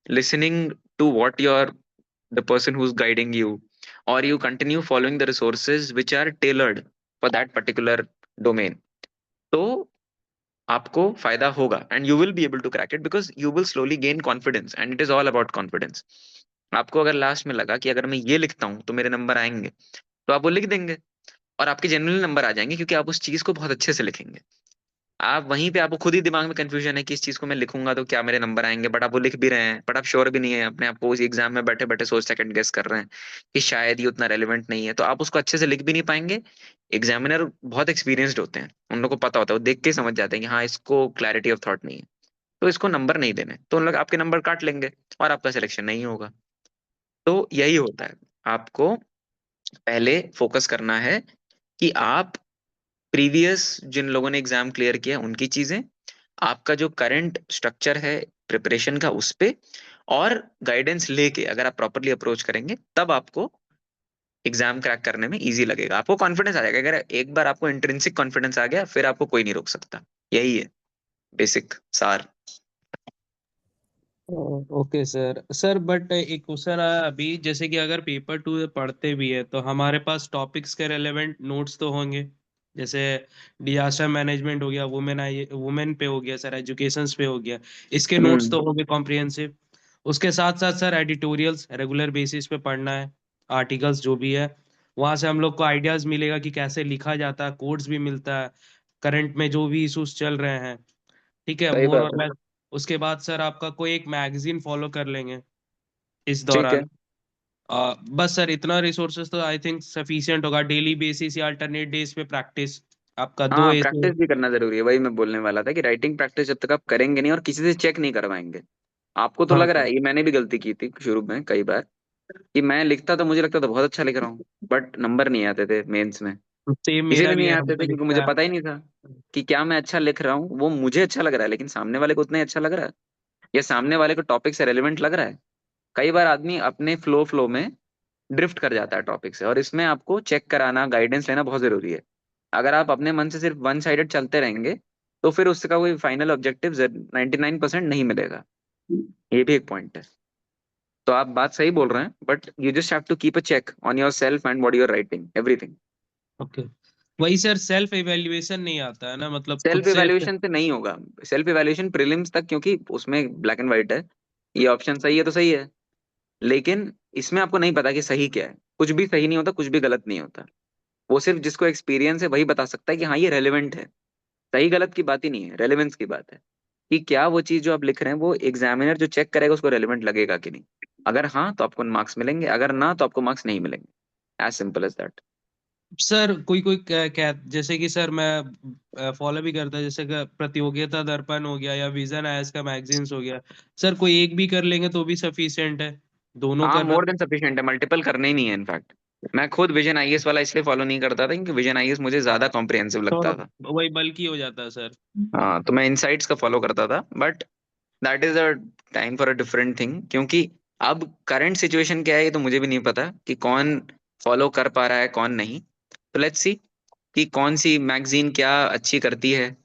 listening to what your the person who's guiding you or you continue following the resources which are tailored for that particular domain, तो आपको फायदा होगा and you will be able to crack it because you will slowly gain confidence and it is all about confidence. आपको अगर last में लगा कि अगर मैं ये लिखता हूँ तो मेरे नंबर आएंगे, तो आप वो लिख देंगे और आपके जनरल नंबर आ जाएंगे क्योंकि आप उस चीज को बहुत अच्छे से लिखेंगे। आप वहीं पे आपको खुद ही दिमाग में कंफ्यूजन है कि इस चीज को मैं लिखूंगा तो क्या मेरे नंबर आएंगे, बट आप वो लिख भी रहे हैं, बट आप श्योर भी नहीं है, अपने आप को उस एग्जाम में बैठे बैठे सोच सेकंड गेस कर रहे हैं कि शायद ये उतना रेलिवेंट नहीं है, तो आप उसको अच्छे से लिख भी नहीं पाएंगे। एग्जामिनर बहुत एक्सपीरियंस्ड होते हैं, उन लोग को पता होता है, वो देख के समझ जाते हैं कि हाँ इसको क्लैरिटी ऑफ थॉट नहीं है, तो इसको नंबर नहीं देने, तो उन लोग आपके नंबर काट लेंगे और आपका सिलेक्शन नहीं होगा। तो यही होता है, आपको पहले फोकस करना है कि आप प्रीवियस जिन लोगों ने एग्जाम क्लियर किया उनकी चीजें, आपका जो करंट स्ट्रक्चर है प्रिपरेशन का उस पे, और गाइडेंस लेके अगर आप प्रॉपरली अप्रोच करेंगे तब आपको एग्जाम क्रैक करने में इजी लगेगा, आपको कॉन्फिडेंस आ जाएगा। अगर एक बार आपको इंट्रिंसिक कॉन्फिडेंस आ गया फिर आपको कोई नहीं रोक सकता। यही है बेसिक सार। ओके सर बट एक क्वेश्चन आया अभी, जैसे कि अगर पेपर 2 पढ़ते भी है तो हमारे पास टॉपिक्स के रेलेवेंट नोट्स तो होंगे, जैसे डिजास्टर मैनेजमेंट हो गया, वुमेन पे हो गया सर, एजुकेशन पे हो गया, इसके नोट्स तो होंगे कॉम्प्रिहेंसिव। उसके साथ साथ सर एडिटोरियल्स रेगुलर बेसिस पे पढ़ना है, आर्टिकल्स जो भी है वहां से हम लोग को आइडियाज मिलेगा कि कैसे लिखा जाता है, कोड्स भी मिलता है, करंट में जो भी इश्यूज चल रहे हैं, ठीक है, सही मोर बात और है। लेस। उसके बाद सर आपका कोई एक मैगजीन फॉलो कर लेंगे इस ठीक है। दौरान। बस सर इतना रिसोर्सेज तो आई थिंक सफिशिएंट होगा, डेली बेसिस या अल्टरनेट डेज पे प्रैक्टिस आपका दो हाँ ऐसे। प्रैक्टिस भी करना जरूरी है, वही मैं बोलने वाला था कि राइटिंग प्रैक्टिस जब तक आप करेंगे नहीं और किसी से चेक नहीं करवाएंगे, आपको तो हाँ लग रहा सर। है, ये मैंने भी गलती की थी शुरू में कई बार, कि मैं लिखता था मुझे लगता था बहुत अच्छा लिख रहा हूँ, बट नंबर नहीं आते थे मेंस में। सेम मेरा इसीलिए भी नहीं है, आते हमको थे क्योंकि मुझे लिखता है। पता ही नहीं था कि क्या मैं अच्छा लिख रहा हूँ, वो मुझे अच्छा लग रहा है लेकिन सामने वाले को उतना ही अच्छा लग रहा है, या सामने वाले को टॉपिक से रेलेवेंट लग रहा है। कई बार आदमी अपने फ्लो में ड्रिफ्ट कर जाता है टॉपिक से, और इसमें आपको चेक कराना, गाइडेंस लेना बहुत जरूरी है। अगर आप अपने मन से सिर्फ वन साइडेड चलते रहेंगे तो फिर उसका कोई फाइनल ऑब्जेक्टिव 99% नहीं मिलेगा। ये भी एक पॉइंट है। तो आप बात सही बोल रहे हैं, but you just have to keep a check on yourself and what you are writing everything. Okay, वही सर सेल्फ इवेल्युएशन नहीं आता है ना, मतलब खुद सेल्फ से। इवैल्यूएशन से नहीं होगा। सेल्फ इवैल्यूएशन प्रीलिम्स तक, क्योंकि उसमें ब्लैक एंड व्हाइट है, ये ऑप्शन सही है तो सही है, लेकिन इसमें आपको नहीं पता कि सही क्या है, कुछ भी सही नहीं होता, कुछ भी गलत नहीं होता। वो सिर्फ जिसको एक्सपीरियंस है वही बता सकता है कि हाँ ये रेलेवेंट है। सही गलत की बात ही नहीं है, रेलेवेंस की बात है कि क्या वो चीज जो आप लिख रहे हैं वो एग्जामिनर जो चेक करेगा उसको रेलेवेंट लगेगा कि नहीं। अगर हाँ तो आपको मार्क्स मिलेंगे, अगर ना तो आपको मार्क्स नहीं मिलेंगे। As simple as that. Sir कोई कोई जैसे कि सर मैं फॉलो भी करता है, जैसे कि प्रतियोगिता दर्पण हो गया या विजन आयस का मैगजीन्स हो गया, सर कोई एक भी कर लेंगे तो भी सफिशिएंट है, दोनों हाँ करना। मोर देन सफिशिएंट है, मल्टीपल करने ही नहीं है इनफैक्ट। मैं खुद विजन आईएएस वाला इसलिए फॉलो नहीं करता था क्योंकि विजन आईएएस मुझे ज्यादा कॉम्प्रिहेंसिव लगता था। तो वही बल्कि हो जाता है सर। हाँ तो मैं इनसाइट्स का फॉलो करता था, but that is a time for a different thing, क्योंकि अब करंट सिचुएशन क्या है ये तो मुझे भी नहीं पता कि कौन फॉलो कर पा रहा है कौन नहीं। तो लेट्स सी कि कौन सी मैगजीन क्या अच्छी करती है।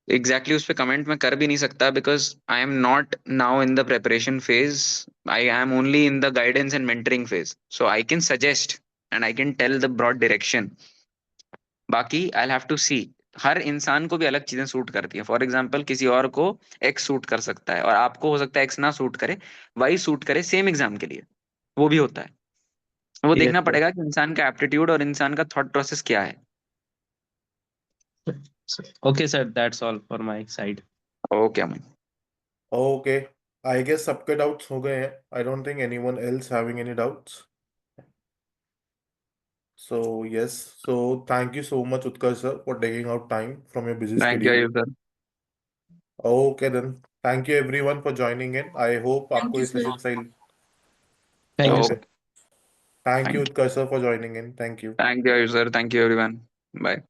एग्जैक्टली उस पर कमेंट मैं कर भी नहीं सकता because I am not now in the preparation phase, I am only in the guidance and mentoring phase, so I can suggest and I can tell the broad direction. बाकी I have to सी, हर इंसान को भी अलग चीजें suit करती है। For example किसी और को एक्स सूट कर सकता है और आपको हो सकता है एक्स ना सूट करे, वाई सूट करे सेम एग्जाम के लिए, वो भी होता है। वो यस देखना पड़ेगा कि इंसान का एप्टीट्यूड और इंसान का थॉट प्रोसेस क्या है। Sir. Okay sir, that's all for my side. Okay Aman. Okay, I guess सबके डाउट्स हो गए हैं। I don't think anyone else having any doubts. So yes, so thank you so much Utkarsh sir for taking out time from your busy thank schedule. You sir. Okay then, thank you everyone for joining in. I hope Thank आपको you, ये sir. session सही। Thank you okay. Sir. Thank you thank Utkarsh sir for joining in. Thank you. You sir, thank you everyone. Bye.